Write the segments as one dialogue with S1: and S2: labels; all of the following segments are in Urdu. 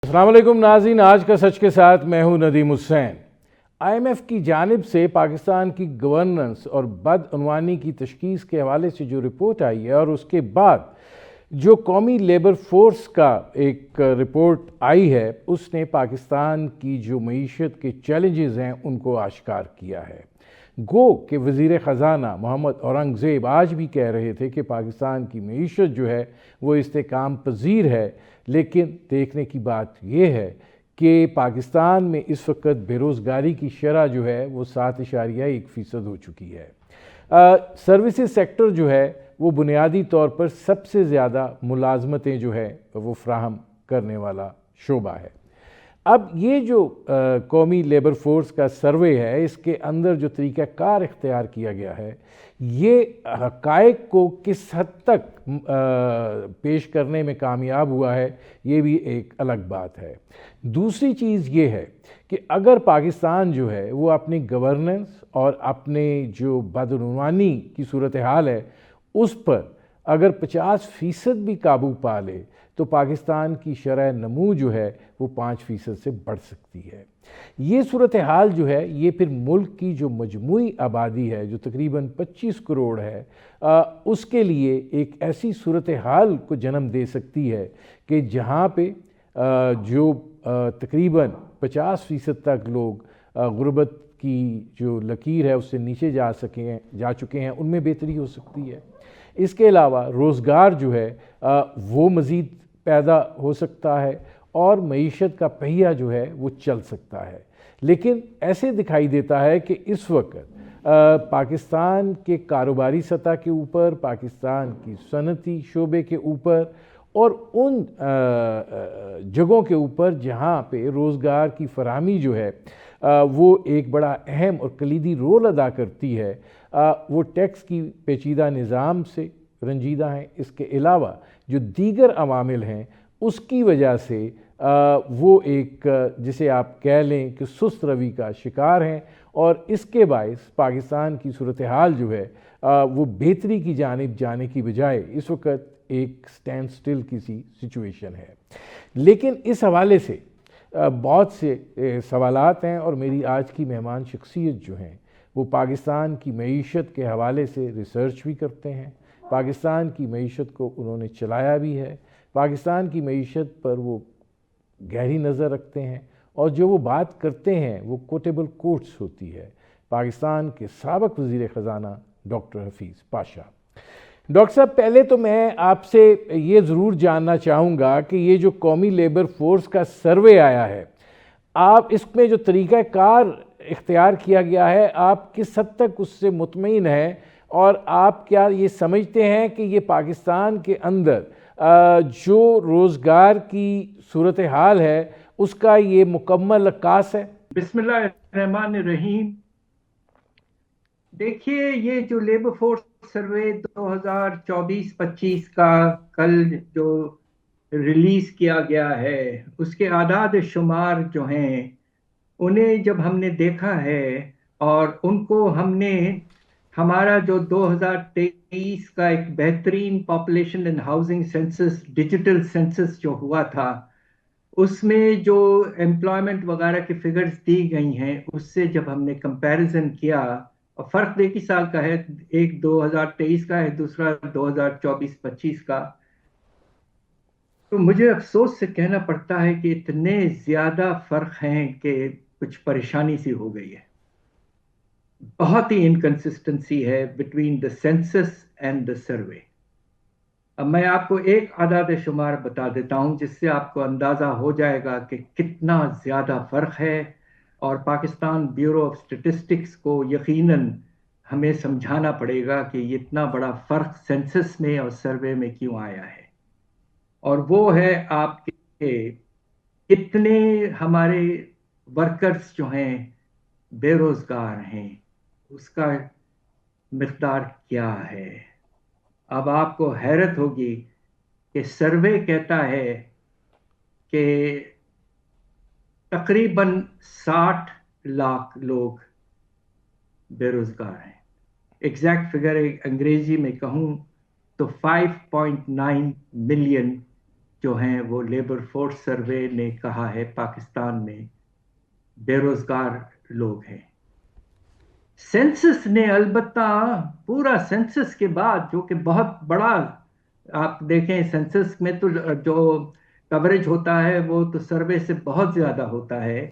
S1: السلام علیکم ناظرین، آج کا سچ کے ساتھ میں ہوں ندیم حسین۔ آئی ایم ایف کی جانب سے پاکستان کی گورننس اور بدعنوانی کی تشخیص کے حوالے سے جو رپورٹ آئی ہے اور اس کے بعد جو قومی لیبر فورس کا ایک رپورٹ آئی ہے، اس نے پاکستان کی جو معیشت کے چیلنجز ہیں ان کو آشکار کیا ہے۔ گو کہ وزیر خزانہ محمد اورنگزیب آج بھی کہہ رہے تھے کہ پاکستان کی معیشت جو ہے وہ استحکام پذیر ہے، لیکن دیکھنے کی بات یہ ہے کہ پاکستان میں اس وقت بے روزگاری کی شرح جو ہے وہ 7.1% ہو چکی ہے۔ سروسز سیکٹر جو ہے وہ بنیادی طور پر سب سے زیادہ ملازمتیں جو ہے وہ فراہم کرنے والا شعبہ ہے۔ اب یہ جو قومی لیبر فورس کا سروے ہے، اس کے اندر جو طریقہ کار اختیار کیا گیا ہے، یہ حقائق کو کس حد تک پیش کرنے میں کامیاب ہوا ہے، یہ بھی ایک الگ بات ہے۔ دوسری چیز یہ ہے کہ اگر پاکستان جو ہے وہ اپنی گورننس اور اپنے جو بدعنوانی کی صورتحال ہے اس پر اگر 50% بھی قابو پا لے تو پاکستان کی شرح نمو جو ہے وہ 5% سے بڑھ سکتی ہے۔ یہ صورتحال جو ہے یہ پھر ملک کی جو مجموعی آبادی ہے جو تقریباً 25 کروڑ ہے، اس کے لیے ایک ایسی صورتحال کو جنم دے سکتی ہے کہ جہاں پہ جو تقریباً 50% تک لوگ غربت کی جو لکیر ہے اس سے نیچے جا چکے ہیں، ان میں بہتری ہو سکتی ہے۔ اس کے علاوہ روزگار جو ہے وہ مزید پیدا ہو سکتا ہے اور معیشت کا پہیہ جو ہے وہ چل سکتا ہے۔ لیکن ایسے دکھائی دیتا ہے کہ اس وقت پاکستان کے کاروباری سطح کے اوپر، پاکستان کی صنعتی شعبے کے اوپر اور ان جگہوں کے اوپر جہاں پہ روزگار کی فراہمی جو ہے وہ ایک بڑا اہم اور کلیدی رول ادا کرتی ہے، وہ ٹیکس کی پیچیدہ نظام سے رنجیدہ ہیں۔ اس کے علاوہ جو دیگر عوامل ہیں اس کی وجہ سے وہ ایک جسے آپ کہہ لیں کہ سست روی کا شکار ہیں، اور اس کے باعث پاکستان کی صورتحال جو ہے وہ بہتری کی جانب جانے کی بجائے اس وقت ایک سٹینڈ سٹل کی سی سچویشن ہے۔ لیکن اس حوالے سے بہت سے سوالات ہیں، اور میری آج کی مہمان شخصیت جو ہیں وہ پاکستان کی معیشت کے حوالے سے ریسرچ بھی کرتے ہیں، پاکستان کی معیشت کو انہوں نے چلایا بھی ہے، پاکستان کی معیشت پر وہ گہری نظر رکھتے ہیں، اور جو وہ بات کرتے ہیں وہ کوٹیبل کوٹس ہوتی ہے۔ پاکستان کے سابق وزیر خزانہ ڈاکٹر حفیظ پاشا۔ ڈاکٹر صاحب، پہلے تو میں آپ سے یہ ضرور جاننا چاہوں گا کہ یہ جو قومی لیبر فورس کا سروے آیا ہے، آپ اس میں جو طریقہ کار اختیار کیا گیا ہے، آپ کس حد تک اس سے مطمئن ہیں، اور آپ کیا یہ سمجھتے ہیں کہ یہ پاکستان کے اندر جو روزگار کی صورتحال ہے اس کا یہ مکمل عکاس ہے؟
S2: بسم اللہ الرحمن الرحیم۔ دیکھیے، یہ جو لیبر فورس سروے 2024-25 کا کل جو ریلیز کیا گیا ہے، اس کے اعداد شمار جو ہیں انہیں جب ہم نے دیکھا ہے اور ان کو ہم نے ہمارا جو 2023 کا ایک بہترین population and housing census, digital census جو ہوا تھا، اس میں جو امپلائمنٹ وغیرہ کی فگرز دی گئی ہیں اس سے جب ہم نے کمپیریزن کیا، اور فرق ایک ہی سال کا ہے، ایک 2023 کا ہے، دوسرا 2024-25 کا، تو مجھے افسوس سے کہنا پڑتا ہے کہ اتنے زیادہ فرق ہیں کہ کچھ پریشانی سی ہو گئی ہے۔ بہت ہی انکنسسٹنسی ہے between the census and the survey. اب میں آپ کو ایک اعداد شمار بتا دیتا ہوں جس سے آپ کو اندازہ ہو جائے گا کہ کتنا زیادہ فرق ہے، اور پاکستان بیورو آف اسٹیٹسٹکس کو یقیناً ہمیں سمجھانا پڑے گا کہ یہ اتنا بڑا فرق سینسس میں اور سروے میں کیوں آیا ہے۔ اور وہ ہے آپ کے کتنے ہمارے ورکرز جو ہیں بے روزگار ہیں، اس کا مقدار کیا ہے۔ اب آپ کو حیرت ہوگی کہ سروے کہتا ہے کہ تقریباً 60 لاکھ لوگ بے روزگار ہیں۔ ایگزیکٹ فگر انگریزی میں کہوں تو 5.9 ملین جو ہیں وہ لیبر فورس سروے نے کہا ہے پاکستان میں بے روزگار لوگ ہیں. سینسس نے البتہ پورا سینسس کے بعد، جو کہ بہت بڑا، آپ دیکھیں سینسس میں تو جو کوریج ہوتا ہے وہ تو سروے سے بہت زیادہ ہوتا ہے،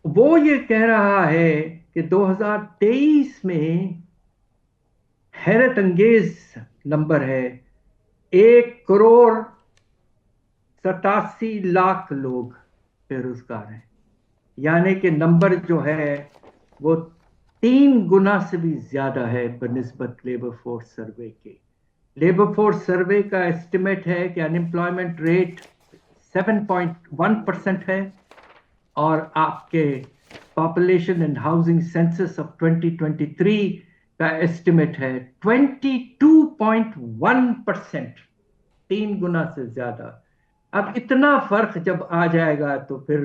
S2: وہ یہ کہہ رہا ہے کہ 2023 میں حیرت انگیز نمبر ہے، 1,87,00,000 لوگ بے روزگار ہیں. یعنی کہ نمبر جو ہے وہ 3 گنا سے بھی زیادہ ہے بنسبت لیبر فورس سروے کے. لیبر فورس سروے کا ایسٹیمیٹ ہے کہ انمپلائمنٹ ریٹ 7.1% ہے، اور آپ کے population and housing census of 2023 کا ایسٹیمیٹ ہے 22.1%، 3 گنا سے زیادہ. اب اتنا فرق جب آ جائے گا تو پھر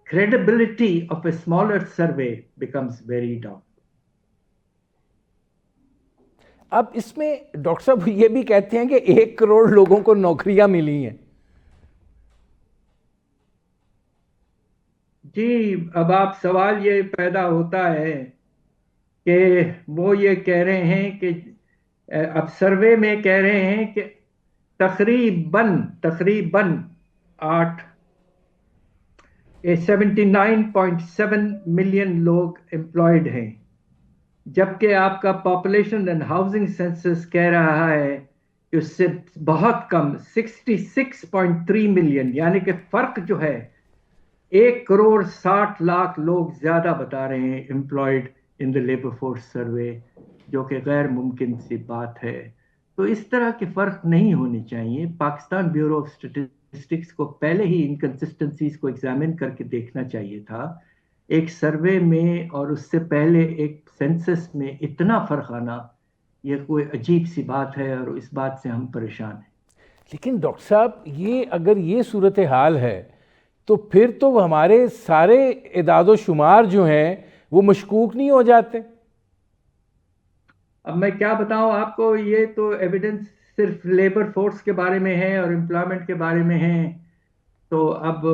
S2: credibility of a smaller survey becomes very down.
S1: اب اس میں ڈاکٹر صاحب یہ بھی کہتے ہیں کہ 1 کروڑ لوگوں کو نوکریاں ملی ہیں.
S2: جی، اب آپ سوال یہ پیدا ہوتا ہے کہ وہ یہ کہہ رہے ہیں کہ اب سروے میں کہہ رہے ہیں کہ تقریباً 79.7 ملین لوگ امپلائڈ ہیں، جبکہ آپ کا پاپولیشن اینڈ ہاؤسنگ سینسس کہہ رہا ہے کہ اس سے بہت کم 66.3 ملین، یعنی کہ فرق جو ہے 1,60,00,000 لوگ زیادہ بتا رہے ہیں employed in the labour force survey, جو کہ غیر ممکن سی بات ہے. تو اس طرح کے فرق نہیں ہونے چاہیے. پاکستان بیورو آف اسٹیٹسٹکس کو پہلے ہی انکنسسٹنسیز کو ایگزامن کر کے دیکھنا چاہیے تھا. ایک سروے میں اور اس سے پہلے ایک سینسس میں اتنا فرق آنا یہ کوئی عجیب سی بات ہے، اور اس بات سے ہم پریشان ہیں.
S1: لیکن ڈاکٹر صاحب اگر یہ صورتحال ہے تو پھر تو ہمارے سارے اعداد و شمار جو ہیں وہ مشکوک نہیں ہو جاتے؟
S2: اب میں کیا بتاؤں آپ کو، یہ تو ایویڈنس صرف لیبر فورس کے بارے میں ہے اور امپلائمنٹ کے بارے میں ہے، تو اب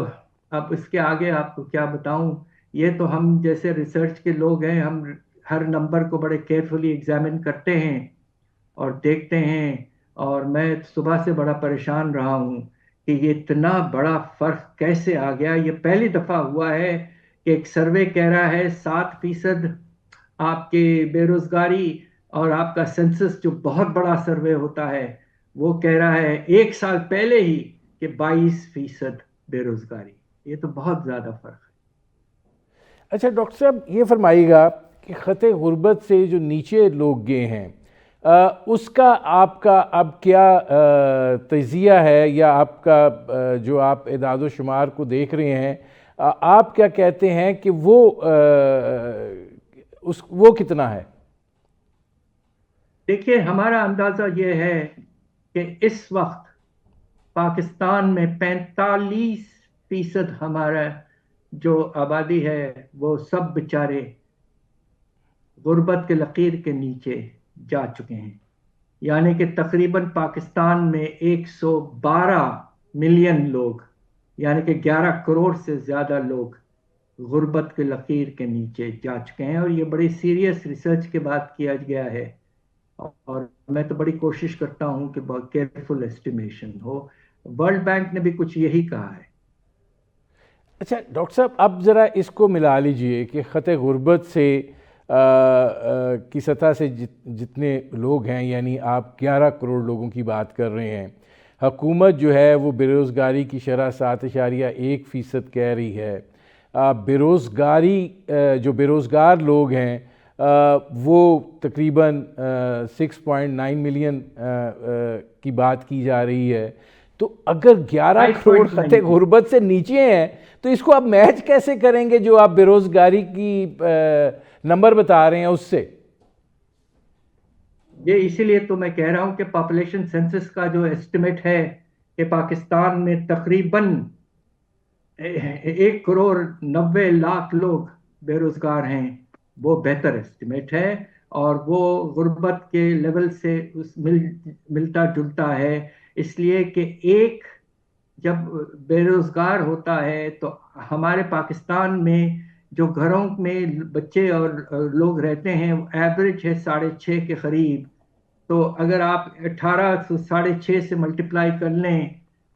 S2: اس کے آگے آپ کو کیا بتاؤں. یہ تو ہم جیسے ریسرچ کے لوگ ہیں، ہم ہر نمبر کو بڑے کیئرفلی ایگزامن کرتے ہیں اور دیکھتے ہیں، اور میں صبح سے بڑا پریشان رہا ہوں کہ یہ اتنا بڑا فرق کیسے آ گیا. یہ پہلی دفعہ ہوا ہے کہ ایک سروے کہہ رہا ہے 7% آپ کے بے روزگاری، اور آپ کا سینسس جو بہت بڑا سروے ہوتا ہے وہ کہہ رہا ہے 1 سال پہلے ہی کہ 22% بے روزگاری. یہ تو بہت زیادہ فرق ہے.
S1: اچھا ڈاکٹر صاحب یہ فرمائیے گا کہ خطِ غربت سے جو نیچے لوگ گئے ہیں اس کا آپ کا اب کیا تجزیہ ہے، یا آپ کا جو آپ اعداد و شمار کو دیکھ رہے ہیں آپ کیا کہتے ہیں کہ وہ کتنا ہے؟
S2: دیکھیے، ہمارا اندازہ یہ ہے کہ اس وقت پاکستان میں 45% ہمارا جو آبادی ہے وہ سب بیچارے غربت کے لکیر کے نیچے جا چکے ہیں. یعنی کہ تقریباً پاکستان میں 112 ملین لوگ، یعنی کہ 11 کروڑ سے زیادہ لوگ غربت کے لکیر کے نیچے جا چکے ہیں. اور یہ بڑی سیریس ریسرچ کے بعد کیا گیا ہے، اور میں تو بڑی کوشش کرتا ہوں کہ بہت کیئرفل ایسٹیمیشن ہو. ورلڈ بینک نے بھی کچھ یہی کہا ہے.
S1: اچھا ڈاکٹر صاحب اب ذرا اس کو ملا لیجئے کہ خطِ غربت سے کی سطح سے جتنے لوگ ہیں، یعنی آپ 11 کروڑ لوگوں کی بات کر رہے ہیں، حکومت جو ہے وہ بے روزگاری کی شرح 7.1% کہہ رہی ہے. جو بے روزگار لوگ ہیں وہ تقریباً 6.9 ملین کی بات کی جا رہی ہے. تو اگر 11 کروڑ خطِ غربت سے نیچے ہیں تو اس کو آپ میچ کیسے کریں گے جو آپ بے روزگاری کی نمبر بتا رہے ہیں اس سے؟
S2: یہ اسی لیے تو میں کہہ رہا ہوں کہ پاپولیشن سینسس کا جو ایسٹیمیٹ ہے کہ پاکستان میں تقریباً 1,90,00,000 لوگ بے روزگار ہیں، وہ بہتر ایسٹیمیٹ ہے، اور وہ غربت کے لیول سے ملتا جلتا ہے، اس لیے کہ ایک جب بے روزگار ہوتا ہے تو ہمارے پاکستان میں جو گھروں میں بچے اور لوگ رہتے ہیں ایوریج ہے 6.5 کے قریب. تو اگر آپ 18 6.5 سے ملٹیپلائی کر لیں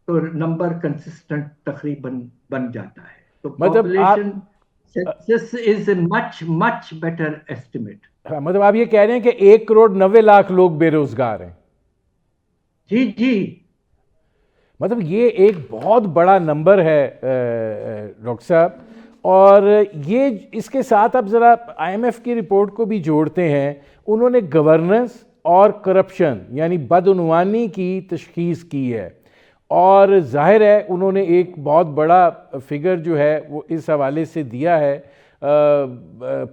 S2: تو نمبر کنسسٹنٹ تقریباً بن جاتا ہے. تو
S1: مطلب آپ
S2: پاپولیشن سینسس از اے مچ مچ بیٹر ایسٹیمیٹ.
S1: مطلب آپ یہ کہہ رہے ہیں کہ 1,90,00,000 لوگ بے روزگار ہیں.
S2: جی جی.
S1: مطلب یہ ایک بہت بڑا نمبر ہے ڈاکٹر صاحب. اور یہ اس کے ساتھ اب ذرا آئی ایم ایف کی رپورٹ کو بھی جوڑتے ہیں. انہوں نے گورننس اور کرپشن یعنی بدعنوانی کی تشخیص کی ہے، اور ظاہر ہے انہوں نے ایک بہت بڑا فگر جو ہے وہ اس حوالے سے دیا ہے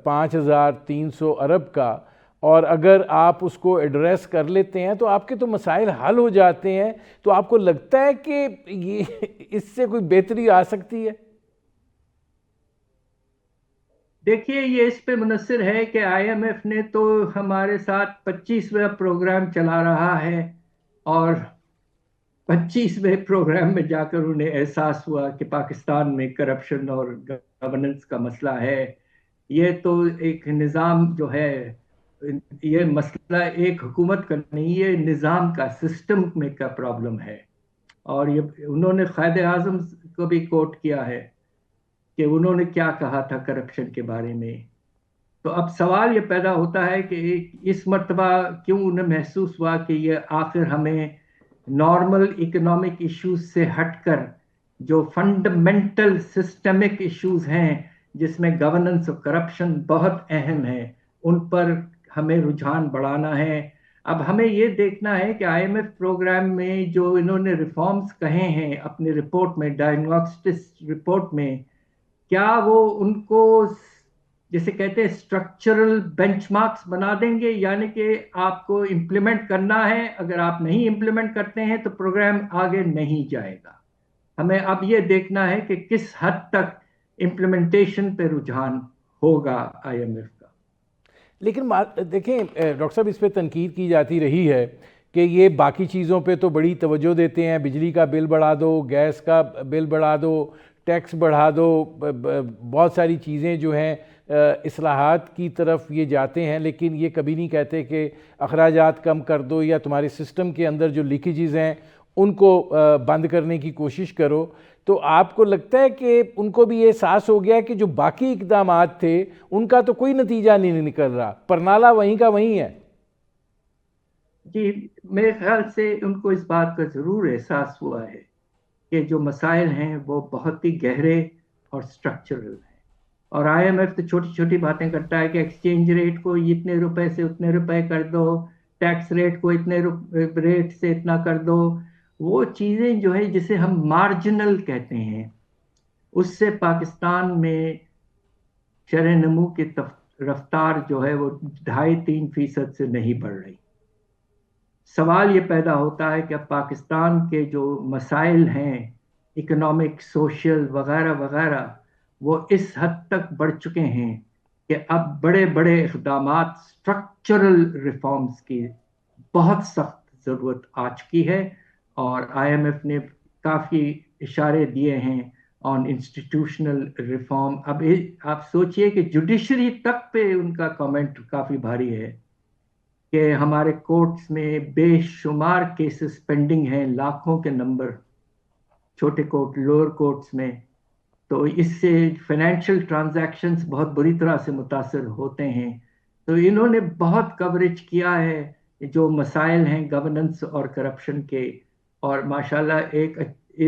S1: 5,300 ارب کا. اور اگر آپ اس کو ایڈریس کر لیتے ہیں تو آپ کے تو مسائل حل ہو جاتے ہیں. تو آپ کو لگتا ہے کہ یہ اس سے کوئی بہتری آ سکتی ہے؟
S2: دیکھیے یہ اس پہ منحصر ہے کہ آئی ایم ایف نے تو ہمارے ساتھ 25واں پروگرام چلا رہا ہے، اور 25ویں پروگرام میں جا کر انہیں احساس ہوا کہ پاکستان میں کرپشن اور گورننس کا مسئلہ ہے. یہ تو ایک نظام جو ہے، یہ مسئلہ ایک حکومت کا نہیں، یہ نظام کا، سسٹم میں کا پرابلم ہے. اور یہ انہوں نے قائد اعظم کو بھی کوٹ کیا ہے کہ انہوں نے کیا کہا تھا کرپشن کے بارے میں. تو اب سوال یہ پیدا ہوتا ہے کہ اس مرتبہ کیوں انہیں محسوس ہوا کہ یہ آخر ہمیں نارمل اکنامک ایشوز سے ہٹ کر جو فنڈامنٹل سسٹمک ایشوز ہیں جس میں گورننس اور کرپشن بہت اہم ہے، ان پر ہمیں رجحان بڑھانا ہے. اب ہمیں یہ دیکھنا ہے کہ آئی ایم ایف پروگرام میں جو انہوں نے ریفارمز کہے ہیں اپنی رپورٹ میں، ڈائگنوسٹک رپورٹ میں، کیا وہ ان کو جیسے کہتے ہیں اسٹرکچرل بینچ مارکس بنا دیں گے، یعنی کہ آپ کو امپلیمنٹ کرنا ہے، اگر آپ نہیں امپلیمنٹ کرتے ہیں تو پروگرام آگے نہیں جائے گا. ہمیں اب یہ دیکھنا ہے کہ کس حد تک امپلیمنٹیشن پہ رجحان ہوگا آئی ایم ایف کا.
S1: لیکن دیکھیں ڈاکٹر صاحب، اس پہ تنقید کی جاتی رہی ہے کہ یہ باقی چیزوں پہ تو بڑی توجہ دیتے ہیں، بجلی کا بل بڑھا دو، گیس کا بل بڑھا دو، ٹیکس بڑھا دو، بہت ساری چیزیں جو ہیں اصلاحات کی طرف یہ جاتے ہیں، لیکن یہ کبھی نہیں کہتے کہ اخراجات کم کر دو یا تمہارے سسٹم کے اندر جو لیکیجز ہیں ان کو بند کرنے کی کوشش کرو. تو آپ کو لگتا ہے کہ ان کو بھی یہ احساس ہو گیا کہ جو باقی اقدامات تھے ان کا تو کوئی نتیجہ نہیں نکل رہا، پرنالہ وہیں کا وہیں ہے؟
S2: جی، میرے خیال سے ان کو اس بات کا ضرور احساس ہوا ہے کہ جو مسائل ہیں وہ بہت ہی گہرے اور سٹرکچرل ہیں. اور آئی ایم ایف تو چھوٹی چھوٹی باتیں کرتا ہے کہ ایکسچینج ریٹ کو اتنے روپے سے اتنے روپے کر دو، ٹیکس ریٹ کو اتنے ریٹ سے اتنا کر دو. وہ چیزیں جو ہے جسے ہم مارجنل کہتے ہیں، اس سے پاکستان میں شرح نمو کی رفتار جو ہے وہ 2.5-3% سے نہیں بڑھ رہی. سوال یہ پیدا ہوتا ہے کہ اب پاکستان کے جو مسائل ہیں اکنامک، سوشل وغیرہ وغیرہ، وہ اس حد تک بڑھ چکے ہیں کہ اب بڑے بڑے اقدامات، سٹرکچرل ریفارمز کی بہت سخت ضرورت آ چکی ہے. اور آئی ایم ایف نے کافی اشارے دیے ہیں آن انسٹیٹیوشنل ریفارم. اب آپ سوچئے کہ جوڈیشری تک پہ ان کا کامنٹ کافی بھاری ہے کہ ہمارے کورٹس میں بے شمار کیسز پینڈنگ ہیں، لاکھوں کے نمبر، چھوٹے کورٹ، لوور کورٹس میں. تو اس سے فائنینشیل ٹرانزیکشنز بہت بری طرح سے متاثر ہوتے ہیں. تو انہوں نے بہت کوریج کیا ہے جو مسائل ہیں گورننس اور کرپشن کے. اور ماشاءاللہ ایک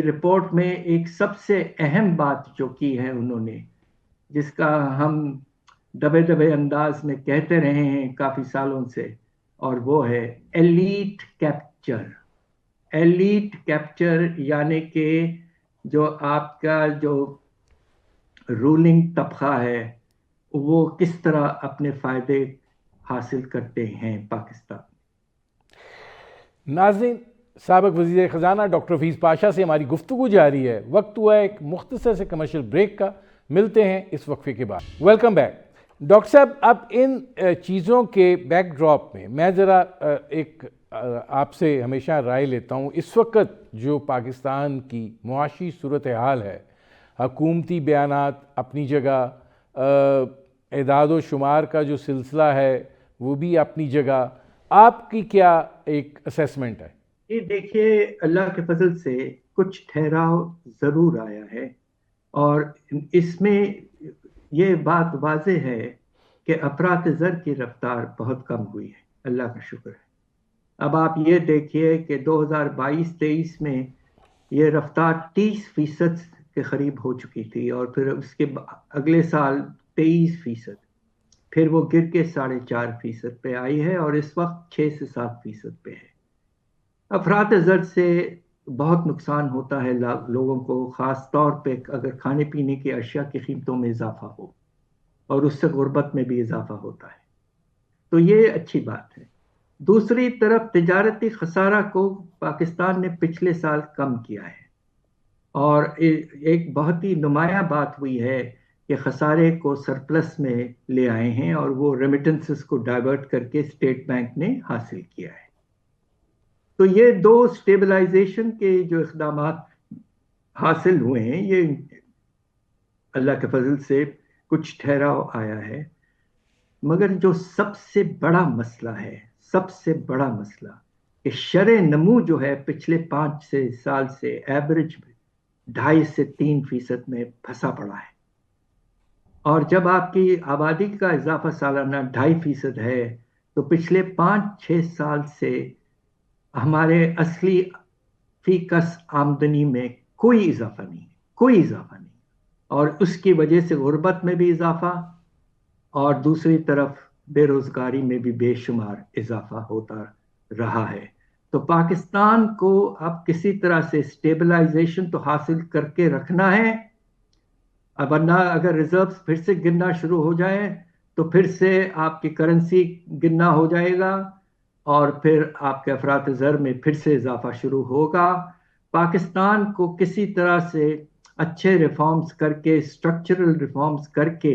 S2: رپورٹ میں ایک سب سے اہم بات جو کی ہے انہوں نے، جس کا ہم دبے دبے انداز میں کہتے رہے ہیں کافی سالوں سے، اور وہ ہے ایلیٹ کیپچر. ایلیٹ کیپچر یعنی کہ جو آپ کا جو رولنگ طبقہ ہے وہ کس طرح اپنے فائدے حاصل کرتے ہیں پاکستان.
S1: ناظرین، سابق وزیر خزانہ ڈاکٹر حفیظ پاشا سے ہماری گفتگو جاری ہے. وقت ہوا ہے ایک مختصر سے کمرشل بریک کا. ملتے ہیں اس وقفے کے بعد. Welcome back. ڈاکٹر صاحب اب ان چیزوں کے بیک ڈراپ میں میں ذرا ایک آپ سے ہمیشہ رائے لیتا ہوں. اس وقت جو پاکستان کی معاشی صورتحال ہے، حکومتی بیانات اپنی جگہ، اعداد و شمار کا جو سلسلہ ہے وہ بھی اپنی جگہ، آپ کی کیا ایک اسیسمنٹ ہے؟
S2: یہ دیکھیے، اللہ کے فضل سے کچھ ٹھہراؤ ضرور آیا ہے، اور اس میں یہ بات واضح ہے کہ افراط زر کی رفتار بہت کم ہوئی ہے، اللہ کا شکر ہے. اب آپ یہ دیکھیے کہ 2022-23 میں یہ رفتار 30% کے قریب ہو چکی تھی، اور پھر اس کے اگلے سال 23%، پھر وہ گر کے 4.5% پہ آئی ہے، اور اس وقت 6 سے 7% پہ ہے. افراط زر سے بہت نقصان ہوتا ہے لوگوں کو، خاص طور پہ اگر کھانے پینے کی اشیاء کی قیمتوں میں اضافہ ہو، اور اس سے غربت میں بھی اضافہ ہوتا ہے. تو یہ اچھی بات ہے. دوسری طرف تجارتی خسارہ کو پاکستان نے پچھلے سال کم کیا ہے، اور ایک بہت ہی نمایاں بات ہوئی ہے کہ خسارے کو سرپلس میں لے آئے ہیں، اور وہ ریمیٹنسز کو ڈائیورٹ کر کے اسٹیٹ بینک نے حاصل کیا ہے. تو یہ دو اسٹیبلائزیشن کے جو اقدامات حاصل ہوئے ہیں، یہ اللہ کے فضل سے کچھ ٹھہراؤ آیا ہے. مگر جو سب سے بڑا مسئلہ ہے، سب سے بڑا مسئلہ کہ شرح نمو جو ہے پچھلے 5 سال سے ایوریج 2.5 سے 3% میں پھنسا پڑا ہے. اور جب آپ کی آبادی کا اضافہ سالانہ 2.5% ہے، تو پچھلے 5-6 سال سے ہمارے اصلی فی کس آمدنی میں کوئی اضافہ نہیں، کوئی اضافہ نہیں. اور اس کی وجہ سے غربت میں بھی اضافہ، اور دوسری طرف بے روزگاری میں بھی بے شمار اضافہ ہوتا رہا ہے. تو پاکستان کو اب کسی طرح سے اسٹیبلائزیشن تو حاصل کر کے رکھنا ہے، ورنہ اگر ریزروز پھر سے گرنا شروع ہو جائے تو پھر سے آپ کی کرنسی گرنا ہو جائے گا، اور پھر آپ کے افراط زر میں پھر سے اضافہ شروع ہوگا. پاکستان کو کسی طرح سے اچھے ریفارمز کر کے، اسٹرکچرل ریفارمز کر کے،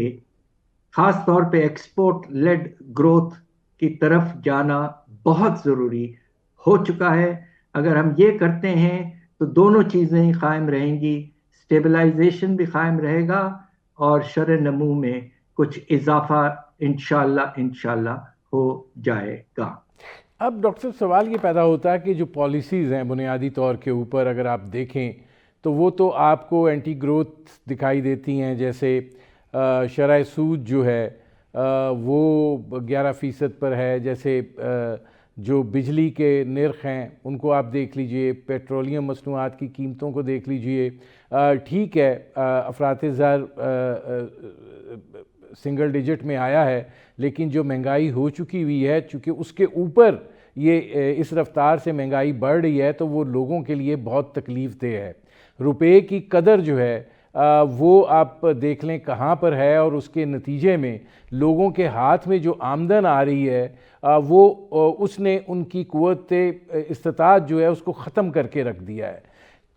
S2: خاص طور پہ ایکسپورٹ لیڈ گروتھ کی طرف جانا بہت ضروری ہو چکا ہے. اگر ہم یہ کرتے ہیں تو دونوں چیزیں قائم رہیں گی، اسٹیبلائزیشن بھی قائم رہے گا، اور شرح نمو میں کچھ اضافہ انشاءاللہ ہو جائے گا.
S1: اب ڈاکٹر صاحب سوال یہ پیدا ہوتا ہے کہ جو پالیسیز ہیں بنیادی طور کے اوپر اگر آپ دیکھیں تو وہ تو آپ کو اینٹی گروتھ دکھائی دیتی ہیں، جیسے شرح سود جو ہے وہ 11% پر ہے. جیسے جو بجلی کے نرخ ہیں ان کو آپ دیکھ لیجئے، پیٹرولیم مصنوعات کی قیمتوں کو دیکھ لیجئے. ٹھیک ہے افراط زر سنگل ڈیجٹ میں آیا ہے، لیکن جو مہنگائی ہو چکی ہوئی ہے، چونکہ اس کے اوپر یہ اس رفتار سے مہنگائی بڑھ رہی ہے، تو وہ لوگوں کے لیے بہت تکلیف دہ ہے. روپے کی قدر جو ہے وہ آپ دیکھ لیں کہاں پر ہے، اور اس کے نتیجے میں لوگوں کے ہاتھ میں جو آمدن آ رہی ہے وہ اس نے ان کی قوت استطاعت جو ہے اس کو ختم کر کے رکھ دیا ہے.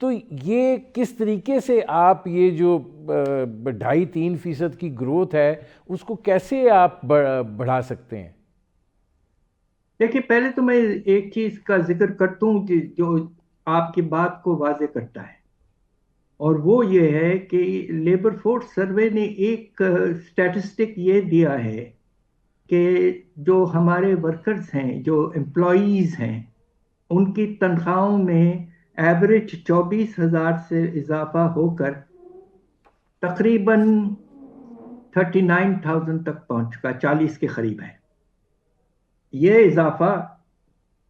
S1: تو یہ کس طریقے سے آپ یہ جو 2.5-3% کی گروتھ ہے اس کو کیسے آپ بڑھا سکتے ہیں؟
S2: دیکھیے، پہلے تو میں ایک چیز کا ذکر کرتا ہوں جو آپ کی بات کو واضح کرتا ہے، اور وہ یہ ہے کہ لیبر فورس سروے نے ایک سٹیٹسٹک یہ دیا ہے کہ جو ہمارے ورکرز ہیں، جو امپلائیز ہیں، ان کی تنخواہوں میں ایوریج 24,000 سے اضافہ ہو کر تقریباً 39,000 تک پہنچ چکا، 40 کے قریب ہے. یہ اضافہ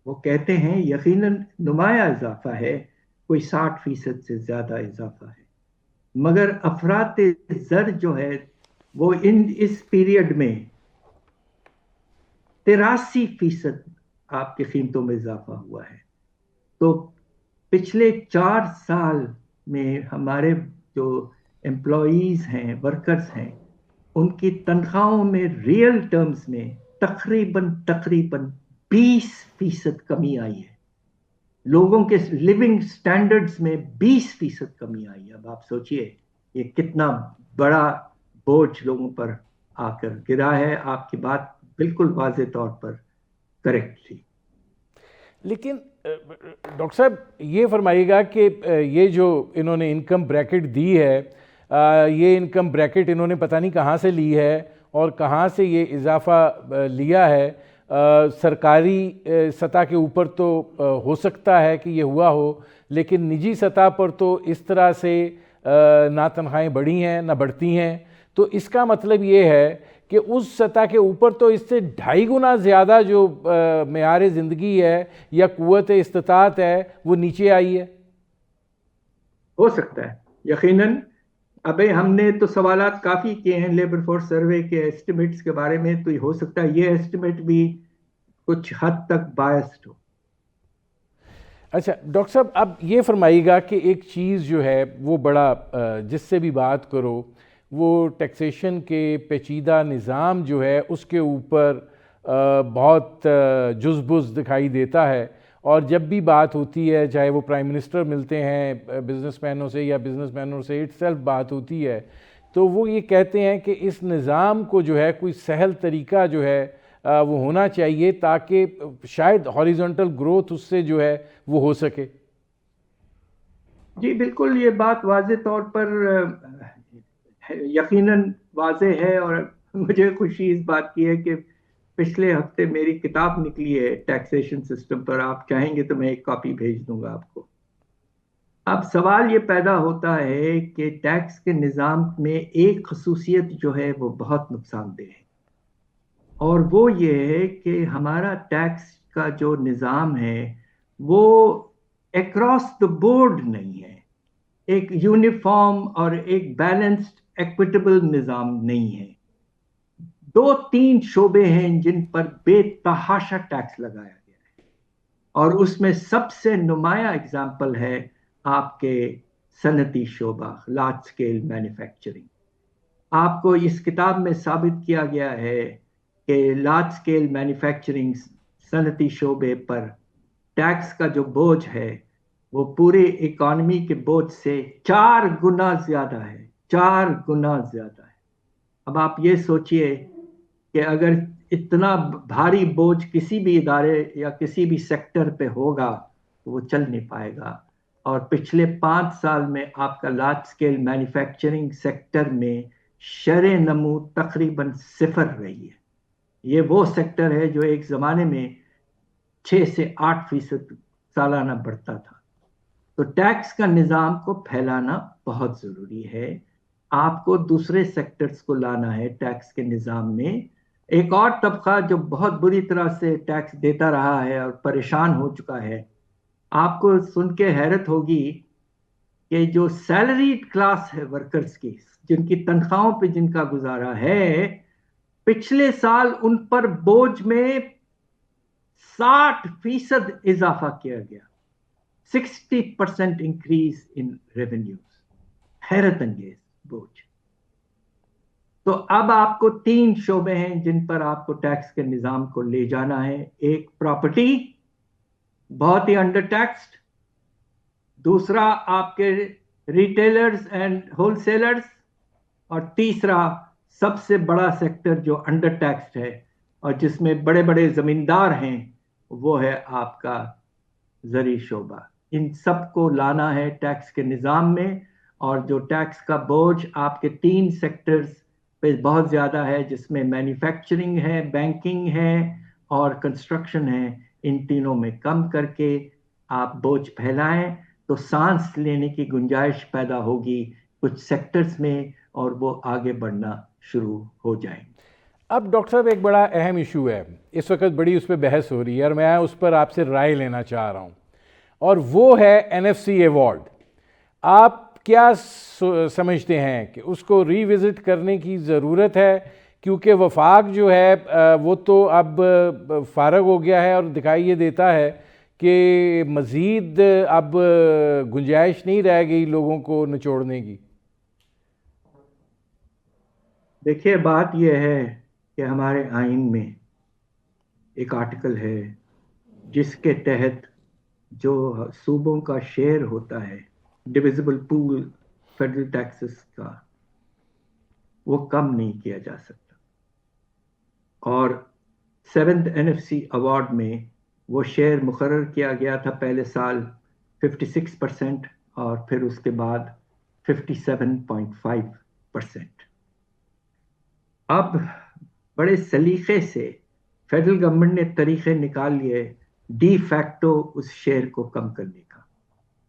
S2: وہ کہتے ہیں یقیناً نمایاں اضافہ ہے، کوئی 60% سے زیادہ اضافہ ہے. مگر افراط زر جو ہے وہ اس پیریڈ میں 83% آپ کی قیمتوں میں اضافہ ہوا ہے. تو پچھلے 4 سال میں ہمارے جو امپلائیز ہیں، ورکرز ہیں، ان کی تنخواہوں میں ریئل ٹرمز میں تقریباً 20% کمی آئی ہے. لوگوں کے لیونگ سٹینڈرڈز میں 20% کمی آئی ہے. اب آپ سوچئے یہ کتنا بڑا بوجھ لوگوں پر آ کر گرا ہے. آپ کی بات بالکل واضح طور پر کریکٹ تھی.
S1: لیکن ڈاکٹر صاحب یہ فرمائیے گا کہ یہ جو انہوں نے انکم بریکٹ دی ہے، یہ انکم بریکٹ انہوں نے پتہ نہیں کہاں سے لی ہے اور کہاں سے یہ اضافہ لیا ہے. سرکاری سطح کے اوپر تو ہو سکتا ہے کہ یہ ہوا ہو، لیکن نجی سطح پر تو اس طرح سے نہ تنخواہیں بڑھی ہیں نہ بڑھتی ہیں. تو اس کا مطلب یہ ہے کہ اس سطح کے اوپر تو اس سے 2.5 گنا زیادہ جو معیار زندگی ہے یا قوت استطاعت ہے وہ نیچے آئی ہے.
S2: ہو سکتا ہے یقیناً. ابھی ہم نے تو سوالات کافی کیے ہیں لیبر فورس سروے کے ایسٹیمیٹس کے بارے میں، تو ہو سکتا ہے یہ ایسٹیمیٹ بھی کچھ حد تک بائسڈ ہو.
S1: اچھا ڈاکٹر صاحب، اب یہ فرمائیے گا کہ ایک چیز جو ہے وہ بڑا جس سے بھی بات کرو وہ ٹیکسیشن کے پیچیدہ نظام جو ہے اس کے اوپر بہت جزبز دکھائی دیتا ہے. اور جب بھی بات ہوتی ہے، چاہے وہ پرائم منسٹر ملتے ہیں بزنس مینوں سے یا بزنس مینوں سے اٹ سیلف بات ہوتی ہے، تو وہ یہ کہتے ہیں کہ اس نظام کو جو ہے کوئی سہل طریقہ جو ہے وہ ہونا چاہیے تاکہ شاید ہاریزونٹل گروتھ اس سے جو ہے وہ ہو سکے.
S2: جی بالکل، یہ بات واضح طور پر یقیناً واضح ہے. اور مجھے خوشی اس بات کی ہے کہ پچھلے ہفتے میری کتاب نکلی ہے ٹیکسیشن سسٹم پر. آپ چاہیں گے تو میں ایک کاپی بھیج دوں گا آپ کو. اب سوال یہ پیدا ہوتا ہے کہ ٹیکس کے نظام میں ایک خصوصیت جو ہے وہ بہت نقصان دہ ہے، اور وہ یہ ہے کہ ہمارا ٹیکس کا جو نظام ہے وہ اکراس دا بورڈ نہیں ہے. ایک یونیفارم اور ایک بیلنسڈ ایکویٹیبل نظام نہیں ہے. 2-3 شعبے ہیں جن پر بے تحاشا ٹیکس لگایا گیا ہے، اور اس میں سب سے نمایاں اگزامپل ہے آپ کے صنعتی شعبہ، لارج اسکیل مینوفیکچرنگ. آپ کو اس کتاب میں ثابت کیا گیا ہے کہ لارج اسکیل مینوفیکچرنگ صنعتی شعبے پر ٹیکس کا جو بوجھ ہے وہ پورے اکانومی کے بوجھ سے 4 گنا زیادہ ہے. 4 گنا زیادہ ہے. اب آپ یہ سوچئے کہ اگر اتنا بھاری بوجھ کسی بھی ادارے یا کسی بھی سیکٹر پہ ہوگا تو وہ چل نہیں پائے گا. اور پچھلے 5 سال میں آپ کا لارج اسکیل مینوفیکچرنگ سیکٹر میں شرح نمو تقریباً 0 رہی ہے. یہ وہ سیکٹر ہے جو ایک زمانے میں 6 سے 8% سالانہ بڑھتا تھا. تو ٹیکس کا نظام کو پھیلانا بہت ضروری ہے. آپ کو دوسرے سیکٹرز کو لانا ہے ٹیکس کے نظام میں. ایک اور طبقہ جو بہت بری طرح سے ٹیکس دیتا رہا ہے اور پریشان ہو چکا ہے، آپ کو سن کے حیرت ہوگی کہ جو سیلریڈ کلاس ہے ورکرز کی، جن کی تنخواہوں پہ جن کا گزارا ہے، پچھلے سال ان پر بوجھ میں 60% اضافہ کیا گیا. 60% انکریز ان ریونیوز. حیرت انگیز بوجھ. تو اب آپ کو 3 شعبے ہیں جن پر آپ کو ٹیکس کے نظام کو لے جانا ہے. ایک پراپرٹی، بہت ہی انڈر ٹیکسڈ. دوسرا آپ کے ریٹیلرز اینڈ ہول سیلرز. اور تیسرا سب سے بڑا سیکٹر جو انڈر ٹیکسڈ ہے اور جس میں بڑے بڑے زمیندار ہیں، وہ ہے آپ کا زرعی شعبہ. ان سب کو لانا ہے ٹیکس کے نظام میں. اور جو ٹیکس کا بوجھ آپ کے 3 سیکٹرز پہ بہت زیادہ ہے، جس میں مینوفیکچرنگ ہے، بینکنگ ہے اور کنسٹرکشن ہے، ان تینوں میں کم کر کے آپ بوجھ پھیلائیں تو سانس لینے کی گنجائش پیدا ہوگی کچھ سیکٹرز میں، اور وہ آگے بڑھنا شروع ہو جائیں.
S1: اب ڈاکٹر صاحب ایک بڑا اہم ایشو ہے اس وقت، بڑی اس پہ بحث ہو رہی ہے اور میں اس پر آپ سے رائے لینا چاہ رہا ہوں، اور وہ ہے NFC ایوارڈ. آپ کیا سمجھتے ہیں کہ اس کو ری وزٹ کرنے کی ضرورت ہے؟ کیونکہ وفاق جو ہے وہ تو اب فارغ ہو گیا ہے اور دکھائی یہ دیتا ہے کہ مزید اب گنجائش نہیں رہ گئی لوگوں کو نچوڑنے کی.
S2: دیکھیے بات یہ ہے کہ ہمارے آئین میں ایک آرٹیکل ہے جس کے تحت جو صوبوں کا شیئر ہوتا ہے ڈویزبل پول فیڈرل ٹیکسز کا، وہ کم نہیں کیا جا سکتا. اور 7th NFC ایوارڈ میں وہ شیئر مقرر کیا گیا تھا پہلے سال 56% اور پھر اس کے بعد 57.5%. اب بڑے سلیقے سے فیڈرل گورنمنٹ نے طریقے نکال لیے ڈی فیکٹو اس شیئر کو کم کرنے کا.